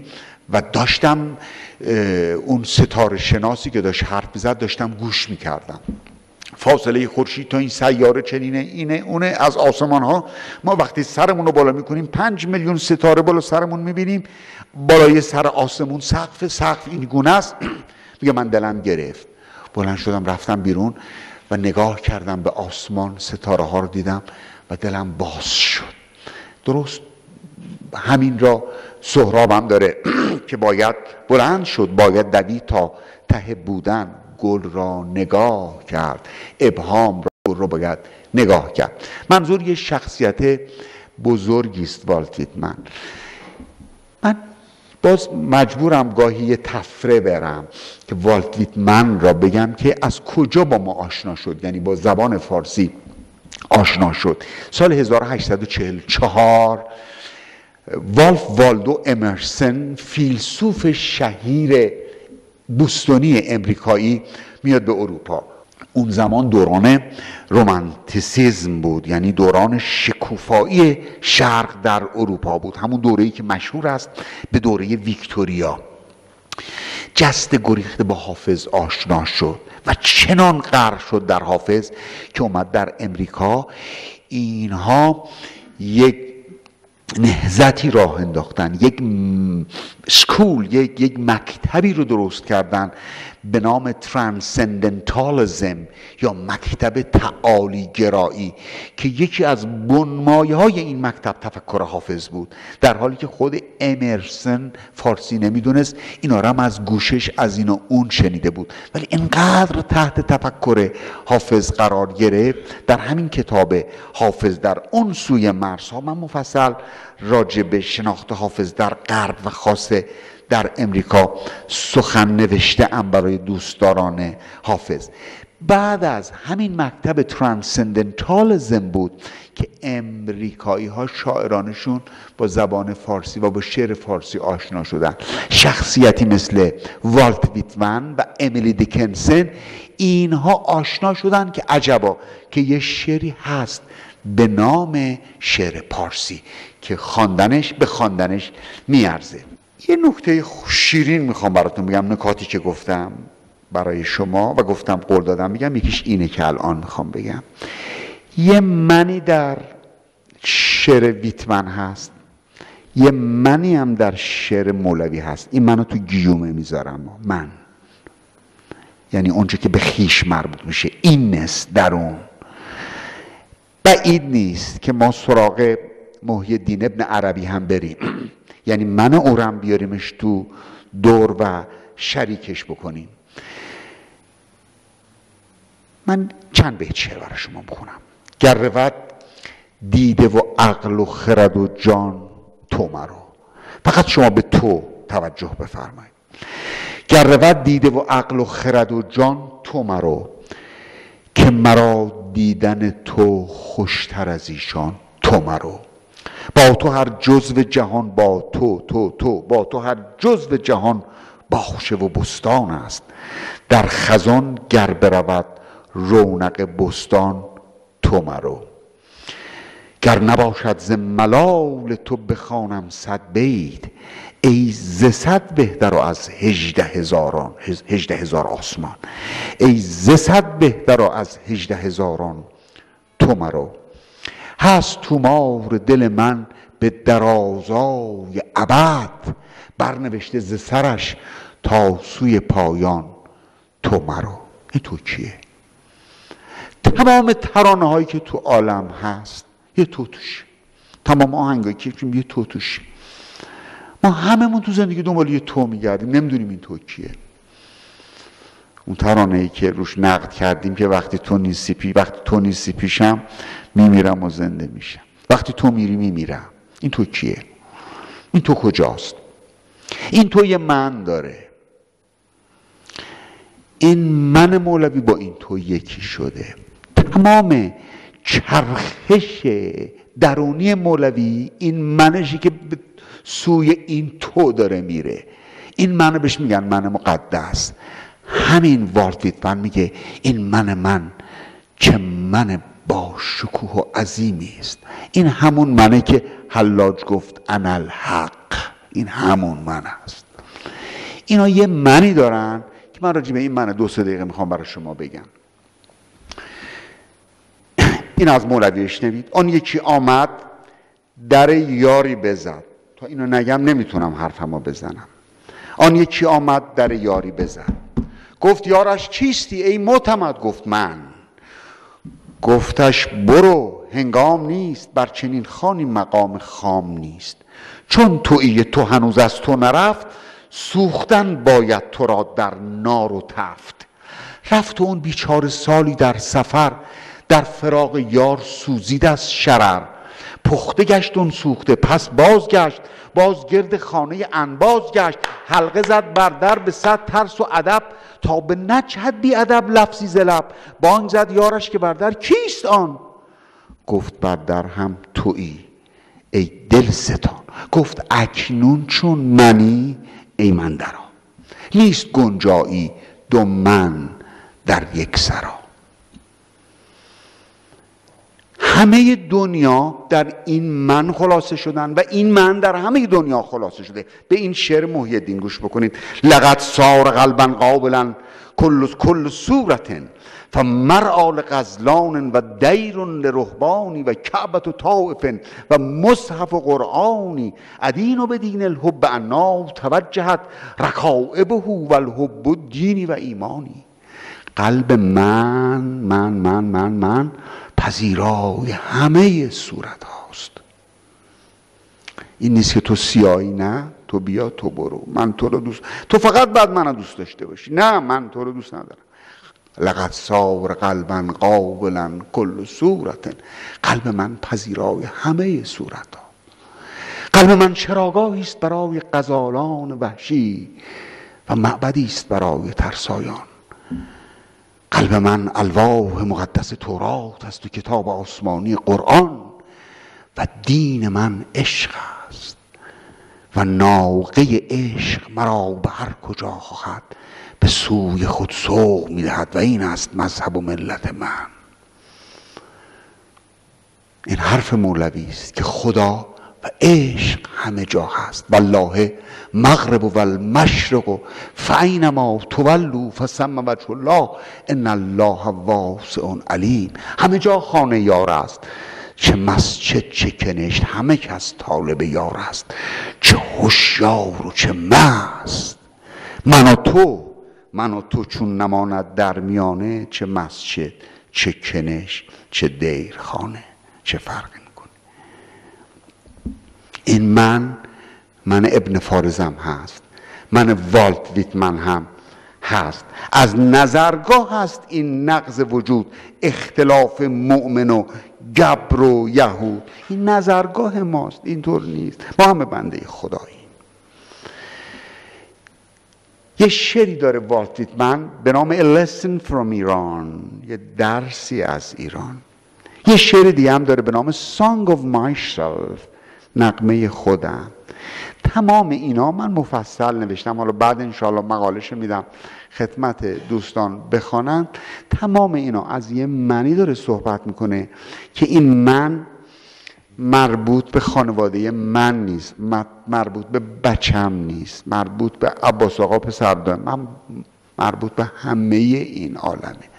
و داشتم اون ستاره شناسی که داشت حرف میزد داشتم گوش میکردم. فاصله خورشید تا این سیاره چنینه، اینه اونه، از آسمان ها ما وقتی سرمون رو بالا میکنیم 5 میلیون ستاره بالا سرمون میبینیم، بالای سر آسمون سقف این گونه است. میگه من دلم گرفت، بلند شدم رفتم بیرون و نگاه کردم به آسمان، ستاره ها رو دیدم و دلم باز شد. درست همین را سهرابم داره که باید بلند شد، باید دوید تا ته بودن، گل را نگاه کرد، ابهام را گل را باید نگاه کرد. منظور یه شخصیت بزرگی است والت ویتمن. من باز مجبورم گاهی یه تفره برم که والت ویتمن را بگم که از کجا با ما آشنا شد، یعنی با زبان فارسی آشنا شد. سال 1844 والف والدو امرسن، فیلسوف شهیر بوستونی امریکایی، میاد به اروپا. اون زمان دوران رومانتیسیزم بود، یعنی دوران شکوفایی شرق در اروپا بود، همون دوره‌ای که مشهور است به دوره ویکتوریا. جست گریخته با حافظ آشنا شد و چنان غرق شد در حافظ که اومد در امریکا. اینها یک نهضتی راه انداختن، یک سکول، یک مکتبی رو درست کردن به نام ترانسندنتالیسم یا مکتب تعالی گرایی که یکی از بنمایه‌های این مکتب تفکر حافظ بود، در حالی که خود امرسن فارسی نمیدونست، اینا رو هم از گوشش از این و اون شنیده بود، ولی انقدر تحت تفکر حافظ قرار گرفت. در همین کتاب حافظ در اون سوی مرزها من مفصل راجع به شناخت حافظ در غرب و خاصه در امریکا سخن نوشته ام برای دوستداران حافظ. بعد از همین مکتب ترانسندنتالیسم بود که امریکایی ها شاعرانشون با زبان فارسی و با شعر فارسی آشنا شدن. شخصیتی مثل والت ویتمن و امیلی دیکنسن اینها آشنا شدن که عجبا که یه شعری هست به نام شعر پارسی که به خواندنش میارزه. یه نکته شیرین میخوام براتون بگم، نکاتی که گفتم برای شما و گفتم قول دادم میگم، یکیش اینه که الان میخوام بگم. یه منی در شعر ویتمن هست، یه منی هم در شعر مولوی هست. این منو تو گیومه میذارم، من یعنی اونچه که به خیش مربوط میشه، اینس درون. بعید نیست که ما سراغ محی الدین ابن عربی هم بریم، یعنی من اورم بیاریمش تو دور و شریکش بکنیم. من چند بیت شعر برای شما بخونم. گر رود دیده و عقل و خرد و جان تو مرا. فقط شما به تو توجه بفرمایید. گر رود دیده و عقل و خرد و جان تو مرا، که مرا دیدن تو خوشتر از ایشان تو مرا. با تو هر جزو جهان، با تو با تو هر جزو جهان باغچه و بستان است. در خزان گر برود رونق بستان تو مرا. گر نباشد ز ملال تو بخوانم 100 بیت، ای ز 100 بهتر و از 18,000 آسمان. ای ز 100 بهتر و از 18,000 تو مرا. هست تومار دل من به درازای ابد، برنوشته ز سرش تا سوی پایان تو مرا. این تو کیه؟ تمام ترانه هایی که تو عالم هست یه تو توش، تمام آهنگایی که یه تو توش. ما هممون تو زندگی دنبال یه تو میگردیم، نمیدونیم این تو کیه. اون ترانه‌ای که روش نقد کردیم که وقتی تو نیستی پیشم میمیرم و زنده میشم، وقتی تو میری میمیرم. این تو کیه؟ این تو کجاست؟ این تو یه من داره. این من مولوی با این تو یکی شده. تمام چرخش درونی مولوی این منشی که به سوی این تو داره میره. این منو بهش میگن من مقدس. همین والت ویتمن میگه این من چه من با شکوه و عظیمی است. این همون منه که حلاج گفت انا الحق، این همون من است. اینا یه منی دارن که من راجع به این من 2-3 دقیقه میخوام برای شما بگم. این از مولوی بشنوید. آن یکی آمد در یاری بزد. تا اینو نگم نمیتونم حرفمو بزنم. آن یکی آمد در یاری بزد، گفت یارش کیستی ای معتمد؟ گفت من. گفتش برو هنگام نیست، بر چنین خانی مقام خام نیست. چون تویی تو هنوز از تو نرفت، سوختن باید تو را در نار و تفت. رفت اون بیچاره سالی در سفر، در فراق یار سوزید از شرر. پخته گشت اون سوخته پس بازگشت، باز گرد خانه انباز گشت. حلقه زد بر در به 100 ترس و ادب، تا به نجهد بی ادب لفظی ز لب. بانگ زد یارش که بر در کیست آن؟ گفت بر در هم تویی ای دل ستان. گفت اکنون چون منی ای من درا، نیست گنجایی 2 من در یک سرا. همه دنیا در این من خلاصه شدن و این من در همه دنیا خلاصه شده. به این شعر محی الدین گوش بکنید. لقد صار قلبا قابلا کل صورت، فمرعى لغزلان و دیر لرهبانی و کعبة طائف و مصحف قرآنی. ادین بدین الحب عنا توجهت رکائبه و الحب دینی و ایمانی. قلب من پذیرای همه صورت هاست. این نیست که تو سیاهی، نه تو بیا تو برو، من تو رو دوست، تو فقط بعد منو دوست داشته باشی، نه من تو رو دوست ندارم. لقد صار قلبا قابلا کل صورت، قلب من پذیرای همه صورت ها. قلب من چراگاهی است برای غزالان وحشی و معبدی است برای ترسایان. قلب من الواح مقدس تورات است و کتاب آسمانی قرآن. و دین من عشق است و ناقه عشق مرا به هر کجا خواهد به سوی خود سوق میدهد و این است مذهب و ملت من. این حرف مولوی است که خدا و عشق همه جا هست. والله مغرب و المشرق فاینما تولوا فثم وجه الله ان الله واسع علیم. همه جا خانه یار است، چه مسجد چه کنشت همه کس طالب یار است. چه هوشیار و چه مست من و تو چون نماند در میانه. چه مسجد چه کنشت چه دیر خانه، چه فرقی میکنه؟ این من ابن فارزم هست، من والت ویتمن هم هست. از نظرگاه هست این نقض وجود، اختلاف مؤمن و گبر و یهود. این نظرگاه ماست، اینطور نیست. ما همه بنده خداییم. یه شعری داره والت ویتمن به نام A Lesson from Iran، یه درسی از ایران. یه شعر دیگه هم داره به نام Song of Myself، نغمه خودم. تمام اینا من مفصل نوشتم، حالا بعد انشاءالله مقالش میدم خدمت دوستان بخوانن. تمام اینا از یه منی داره صحبت میکنه که این من مربوط به خانواده من نیست، مربوط به بچم نیست، مربوط به عباس آقا پسردارم، من مربوط به همه این عالمه.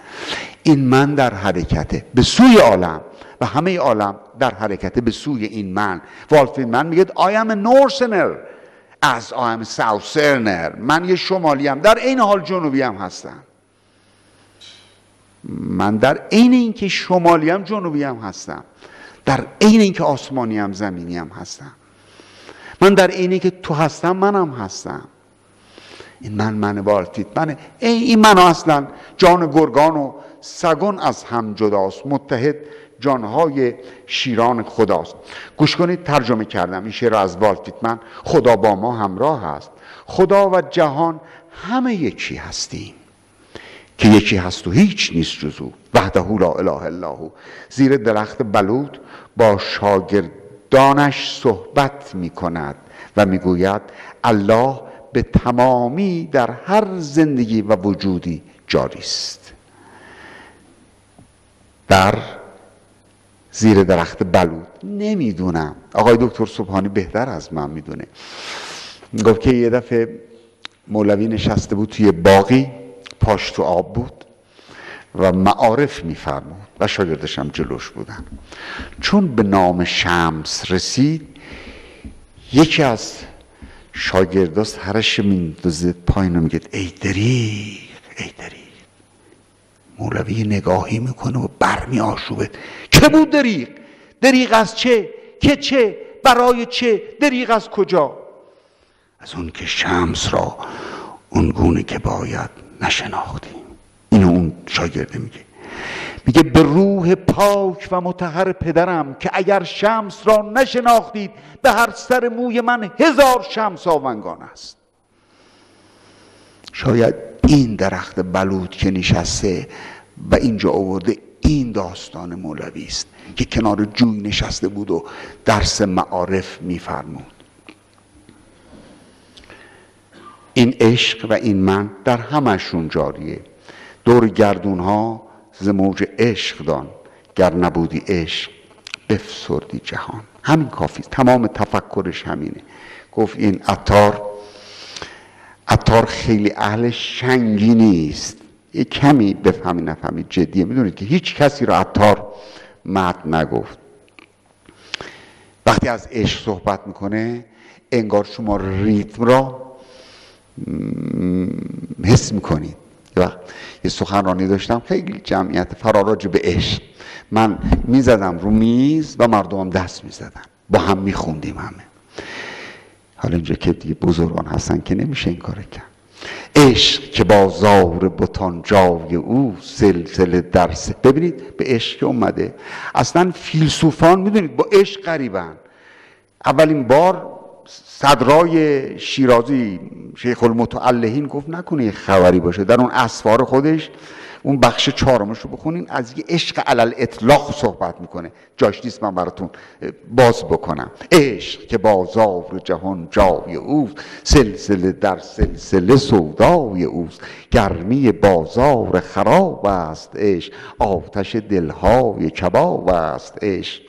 این من در حرکته به سوی عالم و همه عالم در حرکته به سوی این من. والت ویتمن میگه I am a northerner as I am a southerner. من یه شمالی هم در این حال جنوبی هم هستم. من در عین اینکه شمالی هم جنوبی هم هستم، در عین اینکه آسمانی هم زمینی هم هستم. من در عین اینکه تو هستم منم هستم. این من والت ویتمنه. این من اصلا جان گرگان و سگان از هم جداست، متحد جانهای شیران خداست. گوش کنید، ترجمه کردم این شعر از والت ویتمن. خدا با ما همراه است، خدا و جهان همه یکی هستیم، که یکی هست و هیچ نیست جز او، وحده لا اله الا هو. زیر درخت بلود با شاگردانش صحبت می کند و می گوید الله به تمامی در هر زندگی و وجودی جاری است. در زیر درخت بلود. نمیدونم، آقای دکتر سبحانی بهتر از من میدونه. گفت که یه دفعه مولوی نشسته بود توی باغی، پاش تو آب بود و معارف میفرمود و شاگردش هم جلوش بودن. چون به نام شمس رسید، یکی از شاگردها سرش میندازه پایین و میگه ای دریغ، ای دریغ. مولوی نگاهی میکنه و برمی آشوبه. چه بود دریغ؟ دریغ از چه؟ که چه؟ برای چه؟ دریغ از کجا؟ از اون که شمس را اون گونه که باید نشناختیم. اینو اون شاگرده میگه به روح پاک و مطهر پدرم که اگر شمس را نشناختید به هر سر موی من 1000 شمس آونگان است. شاید این درخت بلود که نشسته و اینجا آورده این داستان مولوی است که کنار جوی نشسته بود و درس معارف میفرمود. این عشق و این من در همشون جاریه. دور گردون ها ز موج عشق دان، گر نبودی عشق بفسردی جهان. همین کافی، تمام تفکرش همینه. گفت این عطار خیلی اهل شنگی نیست، یه کمی بفهمی نفهمی جدیه. میدونید که هیچ کسی رو عطار مد نگفت. وقتی از عشق صحبت میکنه انگار شما ریتم را حس میکنید. یه سخنرانی داشتم خیلی جمعیت فراراج به عشق، من میزدم رو میز و مردم دست میزدن، با هم میخوندیم همه. حالا اینجا که دیگه بزرگان هستن که نمیشه این کار کرد. عشق که بازار بتان جای او، سلسله درس. ببینید به عشق که اومده. اصلا فیلسوفان میدونید با عشق غریبن. اولین بار صدرای شیرازی شیخ المتعلهین گفت نکنه یه خبری باشه، در اون اسفار خودش اون بخش 4مش رو بخونین، از یه عشق علل اطلاق صحبت میکنه. جاش نیست من براتون باز بکنم. عشق که بازار جهان جای اوست، سلسله در سلسله سودای اوست. گرمی بازار خراب است عشق، آتش دلهای کباب است عشق.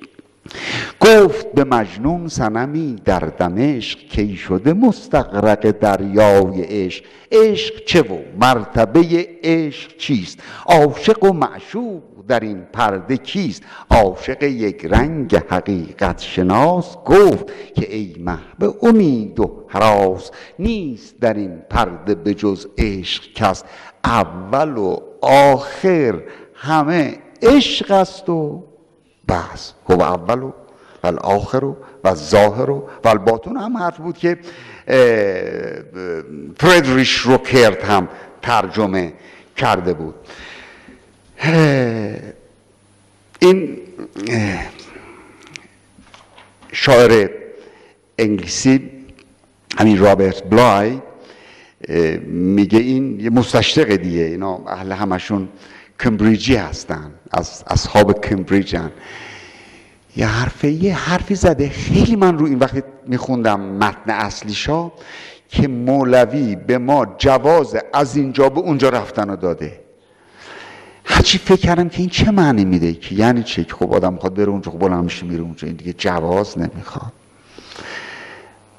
گفت به مجنون صنمی در دمشق، کی شده مستغرق دریای عشق. عشق چه و مرتبه عشق چیست؟ عاشق و معشوق در این پرده کیست؟ عاشق یک رنگ حقیقت شناس گفت که ای محو امید و هراس. نیست در این پرده به جز عشق کس، اول و آخر همه عشق است و بس. هو اول و الاخر و الظاهر و الباطن هم حرف بود که فردریش روکرت هم ترجمه کرده بود. این شاعر انگلیسی همین رابرت بلای میگه، این یه مستشرق دیگه، اینا اهل همشون کمبریجی هستن، از اصحاب کمبریجن. یه حرفی زده خیلی من رو این وقتی میخوندم متن اصلیشا که مولوی به ما جواز از اینجا به اونجا رفتن رو داده. هرچی فکر کردم که این چه معنی میده، که یعنی چه که خب آدم میخواد بره اونجا، خب بلند میشه میره اونجا، این دیگه جواز نمیخواد.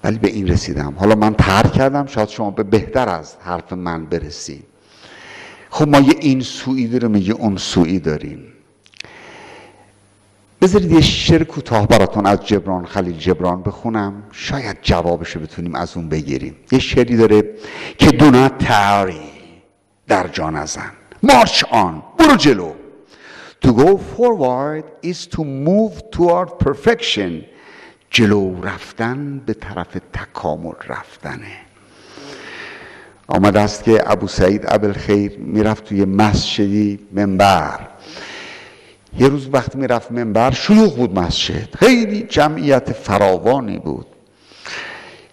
ولی به این رسیدم. حالا من ترک کردم، شاید شما به بهتر از حرف من برسید. خب ما یه این سوئی داریم، یه اون سوئی داریم. بذارید یه شعر کوتاه براتون از جبران خلیل جبران بخونم، شاید جوابشو بتونیم از اون بگیریم. یه شعری داره که دونا تاری در جا نزن. مارچ آن، برو جلو. To go forward is to move toward perfection. جلو رفتن به طرف تکامل رفتنه. آمده است که ابو سعید ابوالخیر میرفت توی مسجدی منبر. یه روز وقتی میرفت منبر شلوغ بود مسجد، خیلی جمعیت فراوانی بود.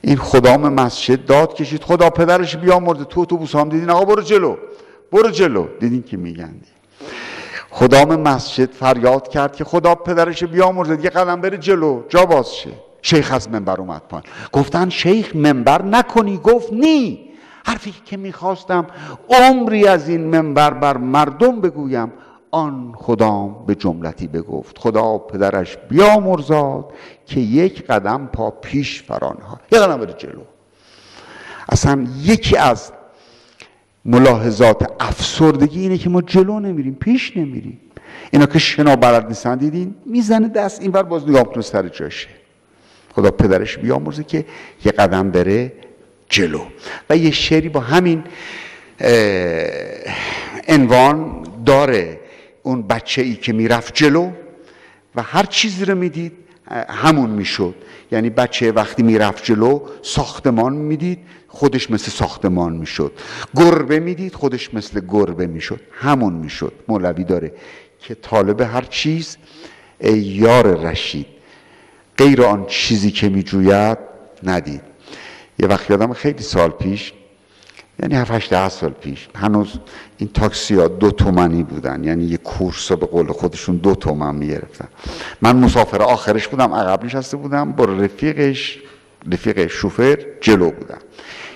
این خدام مسجد داد کشید خدا پدرش بیامرده، تو اتوبوس هم دیدین آقا برو جلو برو جلو، دیدین که میگن. خدام مسجد فریاد کرد که خدا پدرش بیامرزه، یه قدم بره جلو جا باز شه. شیخ از منبر اومد پایین. گفتن شیخ منبر نکنی. گفت نی، حرفی که میخواستم عمری از این منبر بر مردم بگویم آن خدام به جملتی بگفت خدا پدرش بیامرزاد که یک قدم پا پیش فرانها، یک قدم بره جلو. اصلا یکی از ملاحظات افسردگی اینه که ما جلو نمیریم، پیش نمیریم. اینا که شنا بلد نیستن دیدین میزنه دست اینور، باز نگاه کنه سر جاشه. خدا پدرش بیامرزه که یک قدم بره جلو. و یه شعری با همین عنوان داره، اون بچه ای که میرفت جلو و هر چیزی رو میدید همون میشد. یعنی بچه وقتی میرفت جلو ساختمان میدید خودش مثل ساختمان میشد، گربه میدید خودش مثل گربه میشد، همون میشد. مولوی داره که طالب هر چیز ای یار رشید غیر آن چیزی که میجوید ندید. یه وقت یادم خیلی سال پیش، یعنی 7-8 سال پیش، هنوز این تاکسی ها 2 تومانی بودن، یعنی یه کورس به قول خودشون 2 تومن میگرفتن. من مسافر آخرش بودم، عقب نشسته بودم، با رفیق شوفر جلو بودم.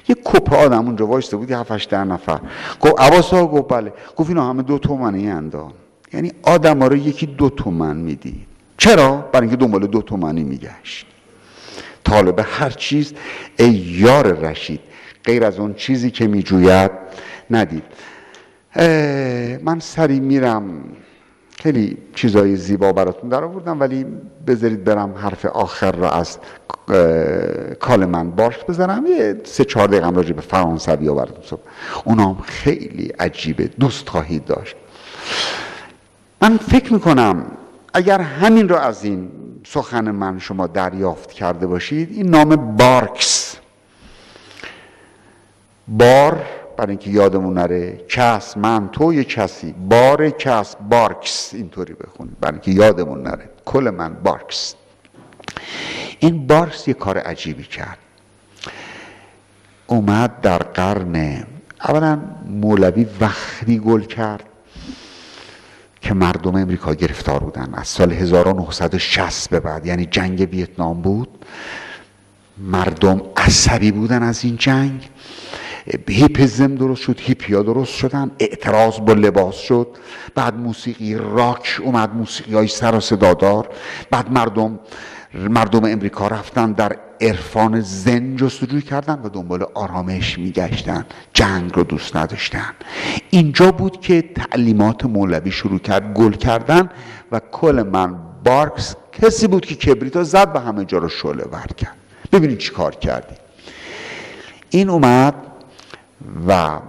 یه کوپه آدم اونجا وایسته بود، 7-8 نفر. گفت عباس آقا، گفت بله. گفت اینا همه 2 تومنی اندان. یعنی آدم ها رو یکی 2 تومن میدید. چرا؟ برای اینکه دنبال 2 تومنی میگشت. طالب هر چیز ای یار رشید غیر از اون چیزی که میجوید ندید. من سری میرم، خیلی چیزای زیبا براتون در آوردم، ولی بذارید برم حرف آخر را از کالمن بارکس بذارم. یه 3-4 دقیقه راجع به فرانسوی ها براتون صحبت. اونام خیلی عجیبه، دوست خواهید داشت. من فکر میکنم اگر همین را از این سخن من شما دریافت کرده باشید، این نام بارکس، بار برای اینکه یادمون نره، کس، من، تو، یه کسی، بار، کس، بارکس، اینطوری بخونید برای اینکه یادمون نره. کل من بارکس. این بارکس یه کار عجیبی کرد. اومد در قرن، اولا مولوی وقتی گل کرد که مردم امریکا گرفتار بودن. از سال 1960 به بعد، یعنی جنگ ویتنام بود، مردم عصبی بودن از این جنگ. هیپیزم درست شد، هیپیا درست شدن، اعتراض با لباس شد، بعد موسیقی راک اومد، موسیقی های سر و صدادار. بعد مردم امریکا رفتن در عرفان زن جستجو کردن و دنبال آرامش میگشتن، جنگ رو دوست نداشتن. اینجا بود که تعلیمات مولوی شروع کرد گل کردن و کالمن بارکس کسی بود که کبریتا زد و همه جا رو شعله ور کرد. ببینید چی کار کردی. این اومد و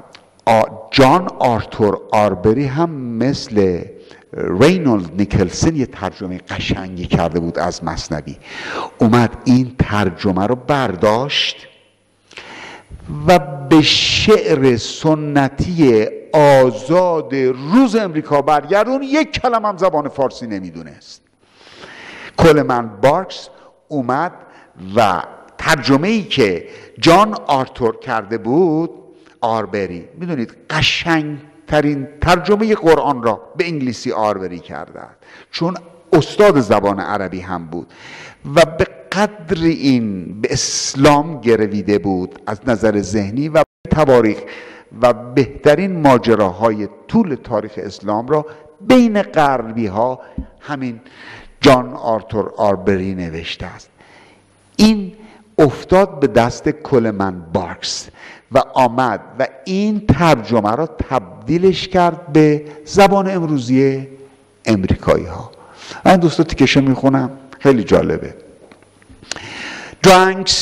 جان آرتور آربری هم مثل رینولد نیکلسن یه ترجمه قشنگی کرده بود از مثنوی. اومد این ترجمه رو برداشت و به شعر سنتی آزاد روز امریکا برگردون. یک کلمه هم زبان فارسی نمیدونست. کالمن بارکس اومد و ترجمه‌ای که جان آرتور کرده بود، آربری، میدونید قشنگترین ترجمه قرآن را به انگلیسی آربری کرده، چون استاد زبان عربی هم بود و به قدر این به اسلام گرویده بود از نظر ذهنی و تواریخ و بهترین ماجراهای طول تاریخ اسلام را بین غربی ها همین جان آرتور آربری نوشته است. این افتاد به دست کالمن بارکس و آمد و این ترجمه را تبدیلش کرد به زبان امروزی امریکایی ها. من دوستا تیکشه میخونم، خیلی جالبه. Drunks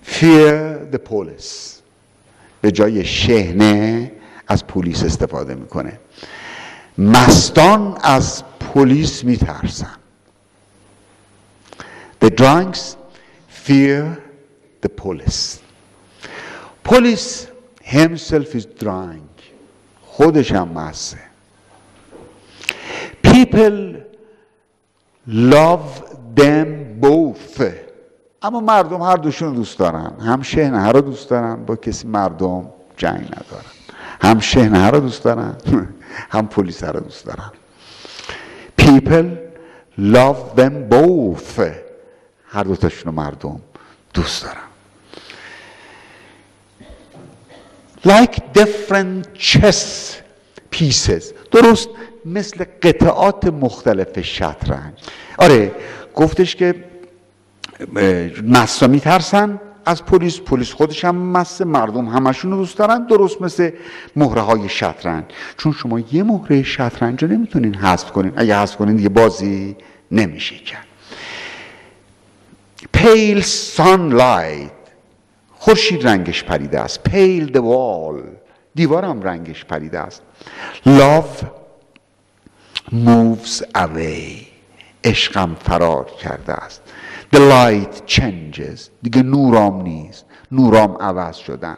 fear the police. به جای شحنه از پلیس استفاده میکنه. مستان از پلیس میترسن. The drunks fear the police. Police himself is drunk. خودش هم مسته. People love them both. اما مردم هر دوشون دوست دارن. هم شحنه رو دوست دارن، با کسی مردم جنگ ندارن. هم شحنه رو دوست دارن، هم پلیس رو دوست دارن. People love them both. هر دوتاشون مردم دوست دارن. Like different chess, پیسز، درست مثل قطعات مختلف شطرنج. آره گفتش که مستا میترسن از پلیس، پلیس خودش هم مسته، مردم همشون رو دوست دارن، درست مثل مهره های شطرنج. چون شما یه مهره شطرنج رو نمیتونین حذف کنین، اگه حذف کنین دیگه بازی نمیشه کرد. pale sunlight، خورشید رنگش پریده است. pale the wall، دیوارم رنگش پریده است. love moves away، عشقم فرار کرده است. the light changes، دیگه نورام نیست، نورام عوض شدن.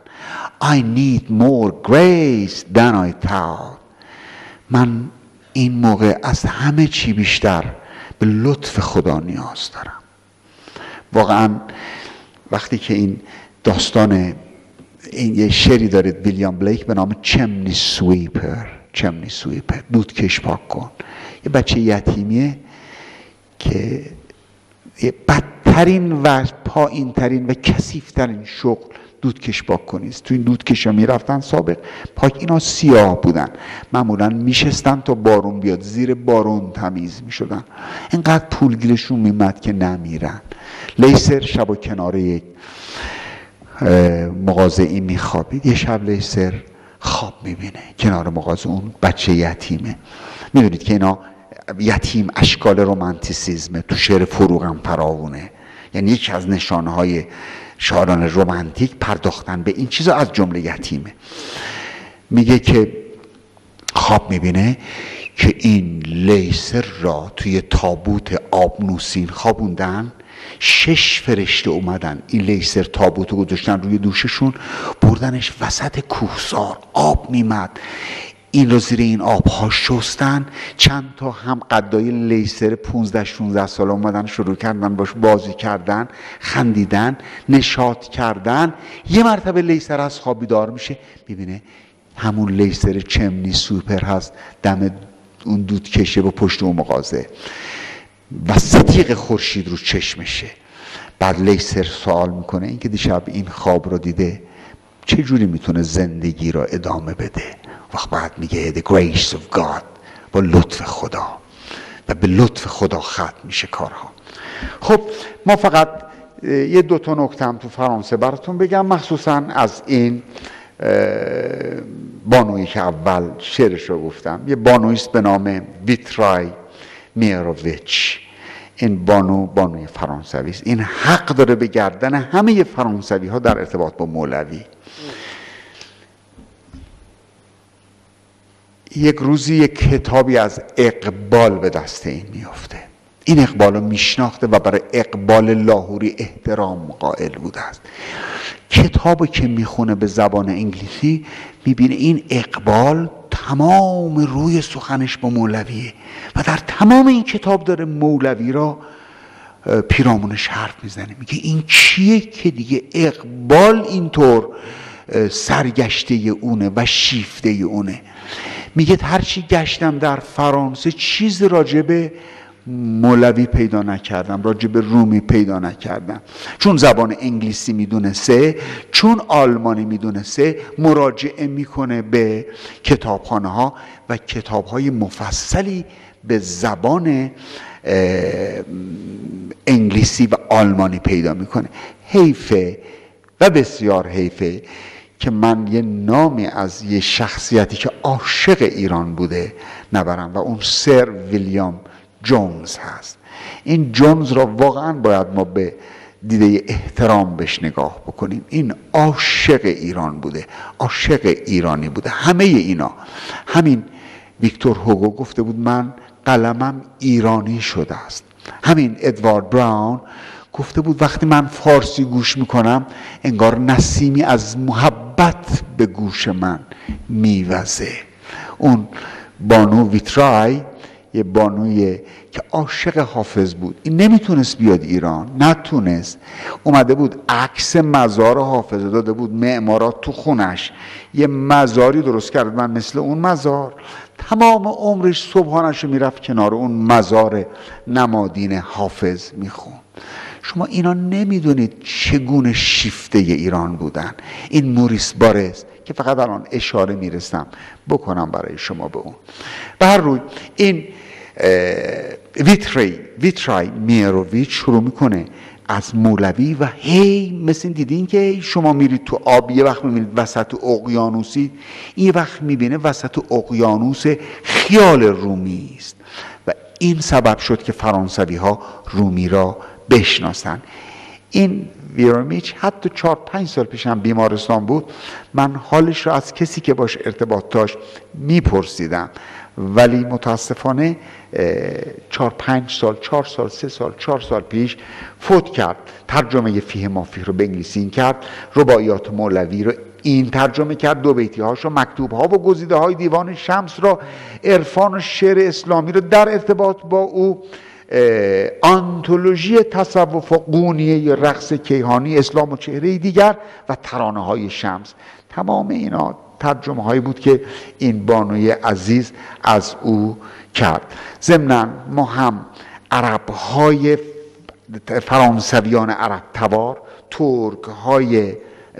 I need more grace than I thought، من این موقع از همه چی بیشتر به لطف خدا نیاز دارم. واقعا وقتی که این داستان، این یه شعری داره ویلیام بلیک به نام چمنی سویپر، چمنی سویپر، دودکش پاک کن. یه بچه یتیمیه که یه بدترین و پایین ترین و کثیف‌ترین شغل دودکش پاک کنیست. تو این دودکش ها میرفتن سابق پاک، اینا سیاه بودن، معمولا میشستن تا بارون بیاد، زیر بارون تمیز میشدن. اینقدر پولگیرشون میمد که نمیرن. لیسر شب و کنار یک مغازه این میخوابید. یه شب لیسر خواب میبینه کنار مغازه اون بچه یتیمه. میدونید که اینا یتیم اشکال رومانتیسیزمه، تو شعر فروغ هم فراوونه. یعنی یکی از نشانهای شاعران رومانتیک پرداختن به این چیزا، از جمله یتیمه. میگه که خواب میبینه که این لیسر را توی تابوت آبنوسین خوابوندن. 6 فرشته اومدن این لیسر تابوتو گذاشتن روی دوششون، بردنش وسط کوهسار. آب میمد، این رو زیر این آبها شستن. چند تا هم قدای لیسر 15-16 ساله اومدن شروع کردن باش بازی کردن، خندیدن، نشاط کردن. یه مرتبه لیسر از خواب بیدار میشه، ببینه همون لیسر چمنی سوپر هست دم اون دودکشه و پشت اون مغازه و ستیق خورشید رو چشمشه. بعد لیسر سوال میکنه این که دیشب این خواب رو دیده چه جوری میتونه زندگی رو ادامه بده؟ وقت بعد میگه the grace of God، با لطف خدا، و به لطف خدا ختم میشه کارها. خب ما فقط یه 2 نکته هم تو فرانسه براتون بگم، مخصوصا از این بانویی که اول شعرش رو گفتم. یه بانویست به نام ویترای میروویچ. این بانوی فرانسوی است. این حق داره به گردن همه فرانسوی ها در ارتباط با مولوی. یک روزی یک کتابی از اقبال به دست این میفته. این اقبال رو میشناخته و برای اقبال لاهوری احترام قائل بوده است. کتابو که میخونه به زبان انگلیسی میبینه این اقبال تمام روی سخنش با مولویه و در تمام این کتاب داره مولوی را پیرامونش حرف میزنه. میگه این کیه که دیگه اقبال اینطور سرگشته اونه و شیفته اونه. میگه هرچی گشتم در فرانسه چیز راجب مولوی پیدا نکردم، راجب رومی پیدا نکردم. چون زبان انگلیسی میدونسته، چون آلمانی میدونسته، مراجعه میکنه به کتابخانه ها و کتاب های مفصلی به زبان انگلیسی و آلمانی پیدا میکنه. حیفه و بسیار حیفه که من یه نامی از یه شخصیتی که عاشق ایران بوده نبرم و اون سر ویلیام جونز هست. این جونز را واقعا باید ما به دیده احترام بهش نگاه بکنیم. این عاشق ایران بوده، عاشق ایرانی بوده. همه اینا، همین ویکتور هوگو گفته بود من قلمم ایرانی شده است. همین ادوارد براون گفته بود وقتی من فارسی گوش میکنم انگار نسیمی از محبت به گوش من میوزه. اون بانو ویترای یه بانوی که عاشق حافظ بود، این نمیتونست بیاد ایران، نتونست. اومده بود عکس مزار حافظ داده بود معمارات تو خونش، یه مزاری درست کرد من مثل اون مزار. تمام عمرش صبحانش رو میرفت کنار اون مزار نمادین حافظ میخون. شما اینا نمیدونید چگونه شیفته ایران بودن. این موریس بارس که فقط الان اشاره میرسم بکنم برای شما به اون. به هر روی این ویترای میروویچ شروع میکنه از مولوی و هی مثل دیدین که شما میرید تو آب یه وقت میبینید وسط اقیانوسی، یه وقت میبینه وسط اقیانوس خیال رومی است و این سبب شد که فرانسوی ها رومی را بشناسن. این ویرومیچ حتی 4-5 سال پیش هم بیمارستان بود. من حالش را از کسی که باش ارتباط داشت میپرسیدم، ولی متاسفانه 4 سال پیش فوت کرد. ترجمه فیه مافیه رو به انگلیسی این کرد، رباعیات مولوی رو این ترجمه کرد، 2 بیتی هاش و مکتوب ها و گزیده های دیوان شمس را، عرفان و شعر اسلامی رو در ارتباط با او، آنتولوژی تصوف و قونیه یا رقص کیهانی، اسلام و چهره دیگر و ترانه های شمس. تمام اینا ترجمه هایی بود که این بانوی عزیز از او کرد. ضمناً ما هم عرب های فرانسویان عرب تبار، ترک های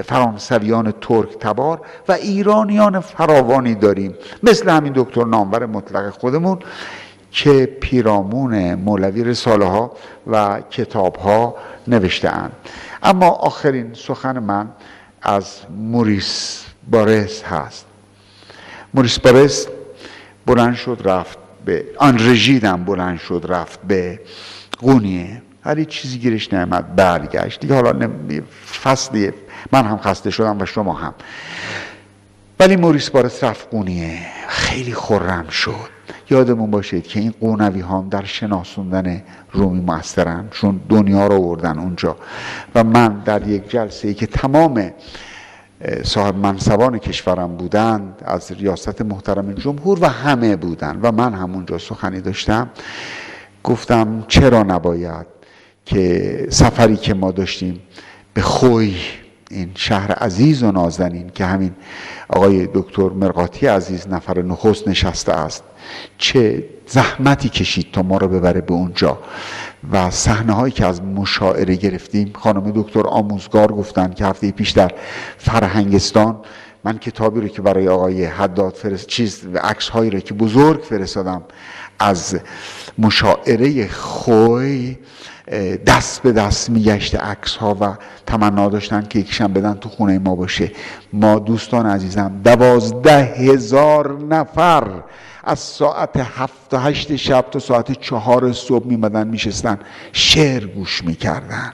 فرانسویان ترک تبار و ایرانیان فراوانی داریم، مثل همین دکتر نامور مطلق خودمون که پیرامون مولوی رساله ها و کتاب ها نوشته اند. اما آخرین سخن من از موریس بارس هست. موریس بارس بلند شد رفت به آنرژیدم، بلند شد رفت به قونیه، هر چیزی گیرش نمیاد، برگشت دیگه. حالا فصلیه، من هم خسته شدم و شما هم. ولی موریس بارس رفت قونیه، خیلی خرم شد. یادمون باشید که این قونوی ها در شناسوندن رومی مؤثرن، چون دنیا رو آوردن اونجا. و من در یک جلسه ای که تمام صاحب منصبان کشورم بودند، از ریاست محترم جمهور و همه بودند و من هم اونجا سخنی داشتم، گفتم چرا نباید که سفری که ما داشتیم به خوی، این شهر عزیز و نازنین که همین آقای دکتر مرقاطی عزیز نفر نخست نشسته است، چه زحمتی کشید تا ما رو ببره به اونجا و صحنه هایی که از مشاعره گرفتیم. خانم دکتر آموزگار گفتن که هفته پیش در فرهنگستان من کتابی رو که برای آقای حداد عکس هایی رو که بزرگ فرستادم از مشاعره خوی، دست به دست میگشت عکس ها و تمنا داشتن که یکیشم بدن تو خونه ما باشه. ما دوستان عزیزم 12,000 نفر از ساعت 7-8 شب تا ساعت 4 صبح میمدن میشستن شعر گوش میکردن.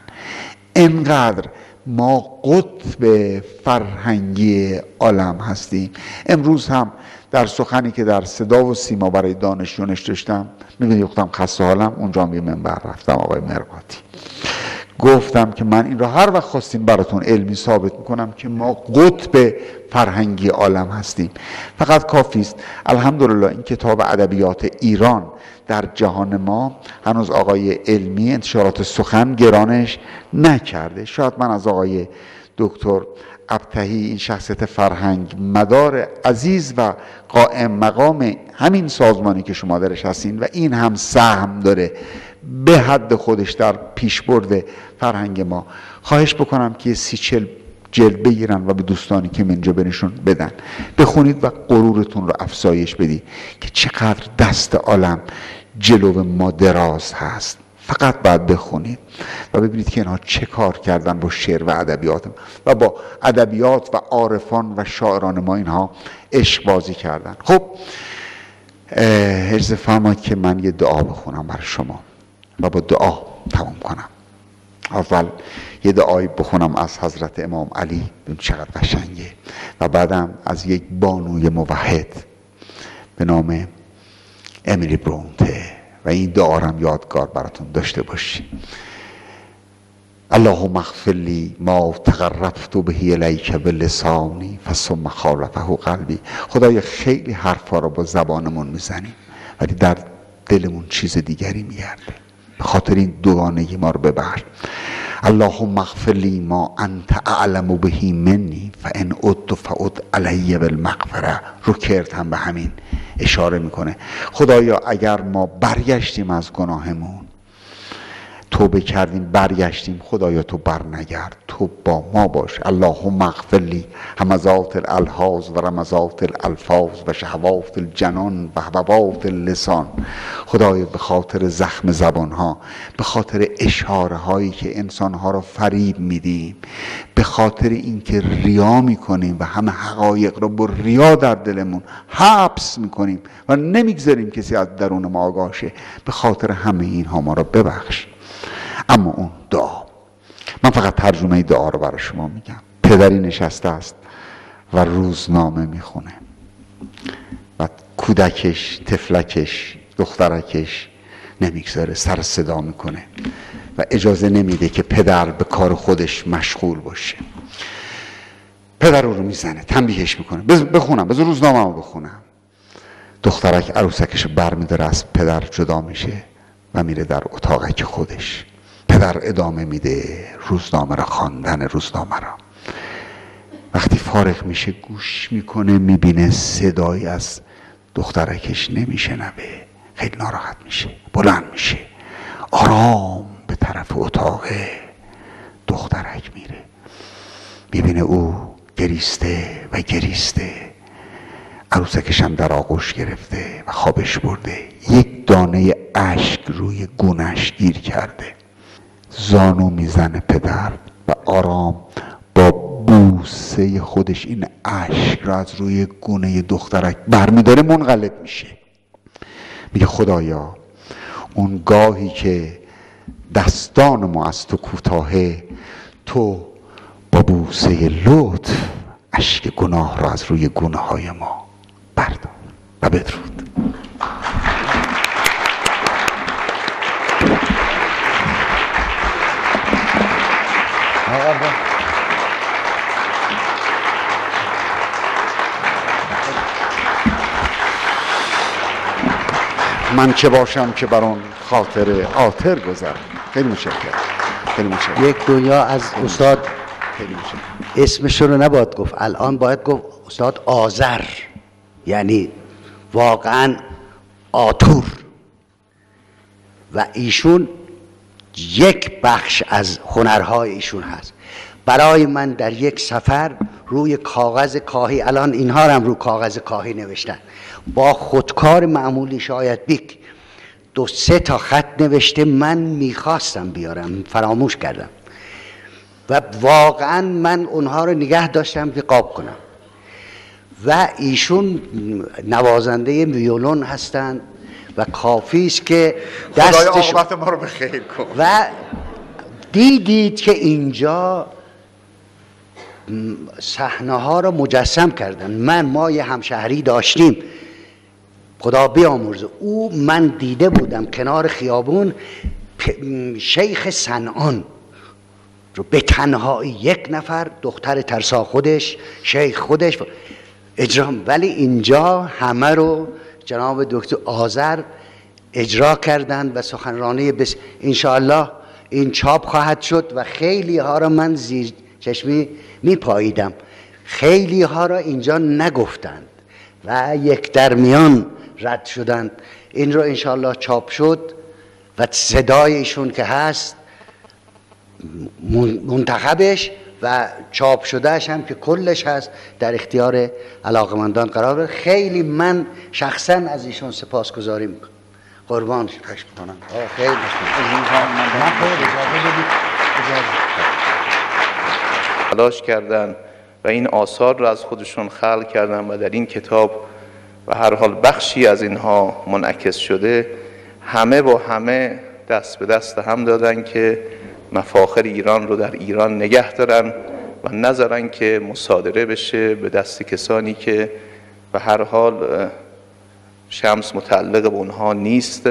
انقدر ما قطب فرهنگی عالم هستیم. امروز هم در سخنی که در صدا و سیما برای دانشجویانش داشتم، میدونی گفتم خسته حالم، اونجا به منبر رفتم آقای مرقاطی، گفتم که من این را هر وقت خواستین براتون علمی ثابت میکنم که ما قطب فرهنگی عالم هستیم. فقط کافی است الحمدلله این کتاب ادبیات ایران در جهان ما هنوز آقای علمی انتشارات سخن گرانش نکرده. شاید من از آقای دکتر ابتهی، این شخصیت فرهنگ مدار عزیز و قائم مقام همین سازمانی که شما درش هستین و این هم سهم داره به حد خودش در پیشبرد فرهنگ ما، خواهش بکنم که 30-40 جلد بگیرن و به دوستانی که منجا بنشون بدن، بخونید و غرورتون رو افزایش بدید که چقدر دست عالم جلو ما دراز هست. فقط باید بخونید و ببینید که اینها چه کار کردن با شعر و ادبیات و با ادبیات و عارفان و شاعران ما، اینها عشق بازی کردن. خب اجازه فرمایید که من یه دعا بخونم برای شما و با دعا تمام کنم. اول یه دعایی بخونم از حضرت امام علی، ببین چقدر قشنگه، و بعدم از یک بانوی موحد به نام امیلی برونته و این دعا رو هم یادگار براتون داشته باشی. اللهم اغفر لی ما تقربت به الیک بلسانی فثم خالفه قلبی. خدایا خیلی حرفا رو با زبانمون میزنیم ولی در دلمون چیز دیگری میگرده، به خاطر این دوگانگی ما رو ببر. اللهم اغفر لی ما انت اعلم به منی فان عدت فعد علی بالمغفره. رو کرد هم به همین اشاره میکنه. خدایا اگر ما برگشتیم از گناهمون، توبه کردیم برگشتیم، خدایا تو برنگرد، تو با ما باش. اللهم اغفر لی همزات الالحاظ و رمزات الالفاظ و شهوات الجنان و هبوات اللسان. خدایا به خاطر زخم زبان ها، به خاطر اشاره هایی که انسان ها را فریب میدیم، به خاطر اینکه ریا میکنیم و همه حقایق را با ریا در دلمون حبس میکنیم و نمیگذاریم کسی از درون ما آگاه شه، به خاطر همه اینها ما را ببخش. اما اون دعا، من فقط ترجمه دعا رو برای شما میگم. پدری نشسته است و روزنامه میخونه و کودکش، طفلکش، دخترکش نمیگذاره، سر صدا میکنه و اجازه نمیده که پدر به کار خودش مشغول باشه. پدر رو میزنه، تنبیهش میکنه، بخونم، بذار روزنامه رو بخونم. دخترک عروسکش بر میداره، از پدر جدا میشه و میره در اتاقک خودش. پدر ادامه میده روزنامه را، خواندن روزنامه را. وقتی فارغ میشه گوش میکنه، میبینه صدایی از دخترکش نمیشنوه. خیلی ناراحت میشه، بلند میشه، آرام به طرف اتاق دخترک میره. میبینه او گریسته و گریسته، عروسکش هم در آغوش گرفته و خوابش برده. یک دانه اشک روی گونه‌اش گیر کرده. زانو میزنه پدر و آرام با بوسه خودش این اشک را از روی گونه دخترک برمیداره، منقلب میشه. میگه خدایا اون گاهی که دستان ما از تو کوتاهه، تو با بوسه لطف اشک گناه را از روی گونه های ما بردار و بدرود. من چه باشم که بر اون خاطر عاطر گذر. خیلی متشکرم، خیلی متشکرم.
یک دنیا از استاد
خیلی متشکرم.
اسمش رو نباید گفت، الان باید گفت استاد آذر، یعنی واقعا آتور. و ایشون یک بخش از هنرهای ایشون هست. برای من در یک سفر روی کاغذ کاهی، الان اینها هم رو کاغذ کاهی نوشتن، با خودکار معمولی شاید بیک 2-3 تا خط نوشته. من میخواستم بیارم، فراموش کردم و واقعا من اونها رو نگه داشتم که قاب کنم. و ایشون نوازنده ویولون هستند و کافی است که
خدای
دستش
عاقبت ما رو به خیر کن.
و دیدید که اینجا صحنه ها رو مجسم کردن. ما یه همشهری داشتیم، خدا بیامرزه، او من دیده بودم کنار خیابون شیخ صنعان رو به تنهایی، یک نفر، دختر ترسا خودش، شیخ خودش اجرا. ولی اینجا همه رو جناب دکتر آذر اجرا کردند و سخنرانی انشاءالله این چاپ خواهد شد و خیلی ها را من زیر چشمی میپاییدم، خیلی ها را اینجا نگفتند و یک در میان رد شدند. این رو انشاءالله چاپ شد و صدای ایشون که هست منتخبش و چاپ شدهش هم که کلش هست در اختیار علاقمندان قرار بده. خیلی من شخصا از ایشون سپاسگزاری میکنم. قربان شکرش میکنم. خیلی
تلاش کردن و این آثار را از خودشون خلق کردن و در این کتاب و هر حال بخشی از اینها منعکس شده. همه با همه دست به دست هم دادن که مفاخر ایران رو در ایران نگه دارن و نذارن که مصادره بشه به دست کسانی که به هر حال شمس متعلق به اونها نیست،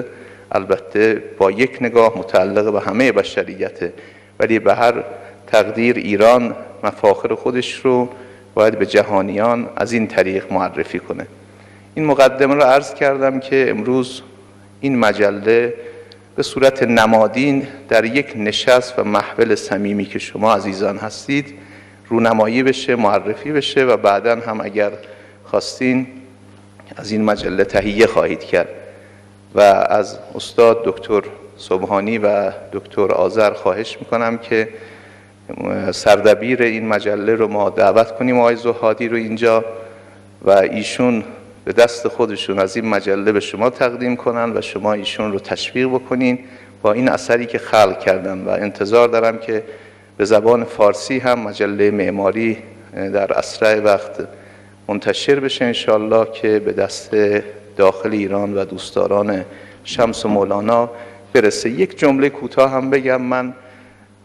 البته با یک نگاه متعلق به همه بشریته، ولی به هر تقدیر ایران مفاخر خودش رو باید به جهانیان از این طریق معرفی کنه. این مقدمه رو عرض کردم که امروز این مجله به صورت نمادین در یک نشست و محفل صمیمی که شما عزیزان هستید رونمایی بشه، معرفی بشه و بعداً هم اگر خواستین از این مجله تهیه خواهید کرد. و از استاد دکتر سبحانی و دکتر آذر خواهش میکنم که سردبیر این مجله رو ما دعوت کنیم، آقای زهادی رو اینجا، و ایشون به دست خودشون از این مجله به شما تقدیم کنن و شما ایشون رو تشویق بکنین با این اثری که خلق کردن. و انتظار دارم که به زبان فارسی هم مجله معماری در اسرع وقت منتشر بشه انشالله، که به دست داخل ایران و دوستداران شمس و مولانا برسه. یک جمله کوتاه هم بگم، من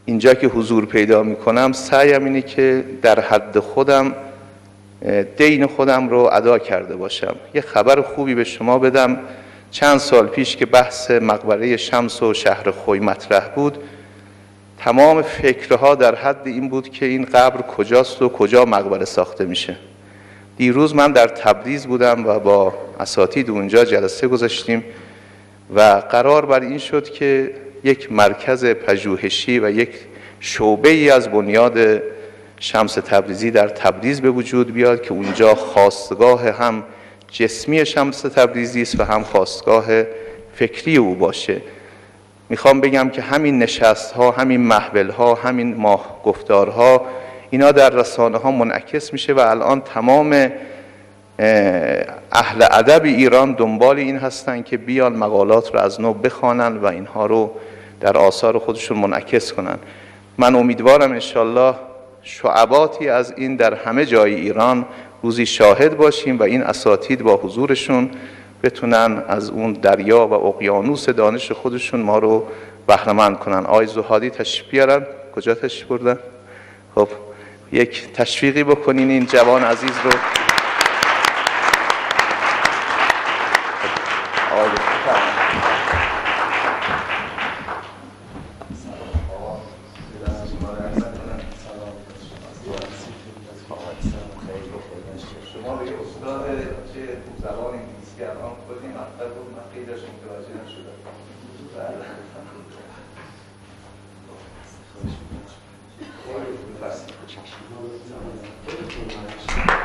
اینجا که حضور پیدا میکنم سعیم اینه که در حد خودم دین خودم رو ادا کرده باشم. یه خبر خوبی به شما بدم، چند سال پیش که بحث مقبره شمس و شهر خوی مطرح بود، تمام فکرها در حد این بود که این قبر کجاست و کجا مقبره ساخته میشه. دیروز من در تبریز بودم و با اساتید اونجا جلسه گذاشتیم و قرار بر این شد که یک مرکز پژوهشی و یک شعبه ای از بنیاد شمس تبریزی در تبریز به وجود بیاد که اونجا خاستگاه هم جسمی شمس تبریزی است و هم خاستگاه فکری او باشه. میخوام بگم که همین نشست ها، همین محفل ها، همین ماه گفتارها، اینا در رسانه ها منعکس میشه و الان تمام اهل ادب ایران دنبال این هستن که بیان مقالات رو از نو بخوانن و اینها رو در آثار خودشون منعکس کنن. من امیدوارم انشالله شعباتی از این در همه جای ایران روزی شاهد باشیم و این اساتید با حضورشون بتونن از اون دریا و اقیانوس دانش خودشون ما رو بهره‌مند کنن. آقای زهادی تشریف بیارن. کجا تشریف بردن؟ خب یک تشویقی بکنین این جوان عزیز رو.
Thank you.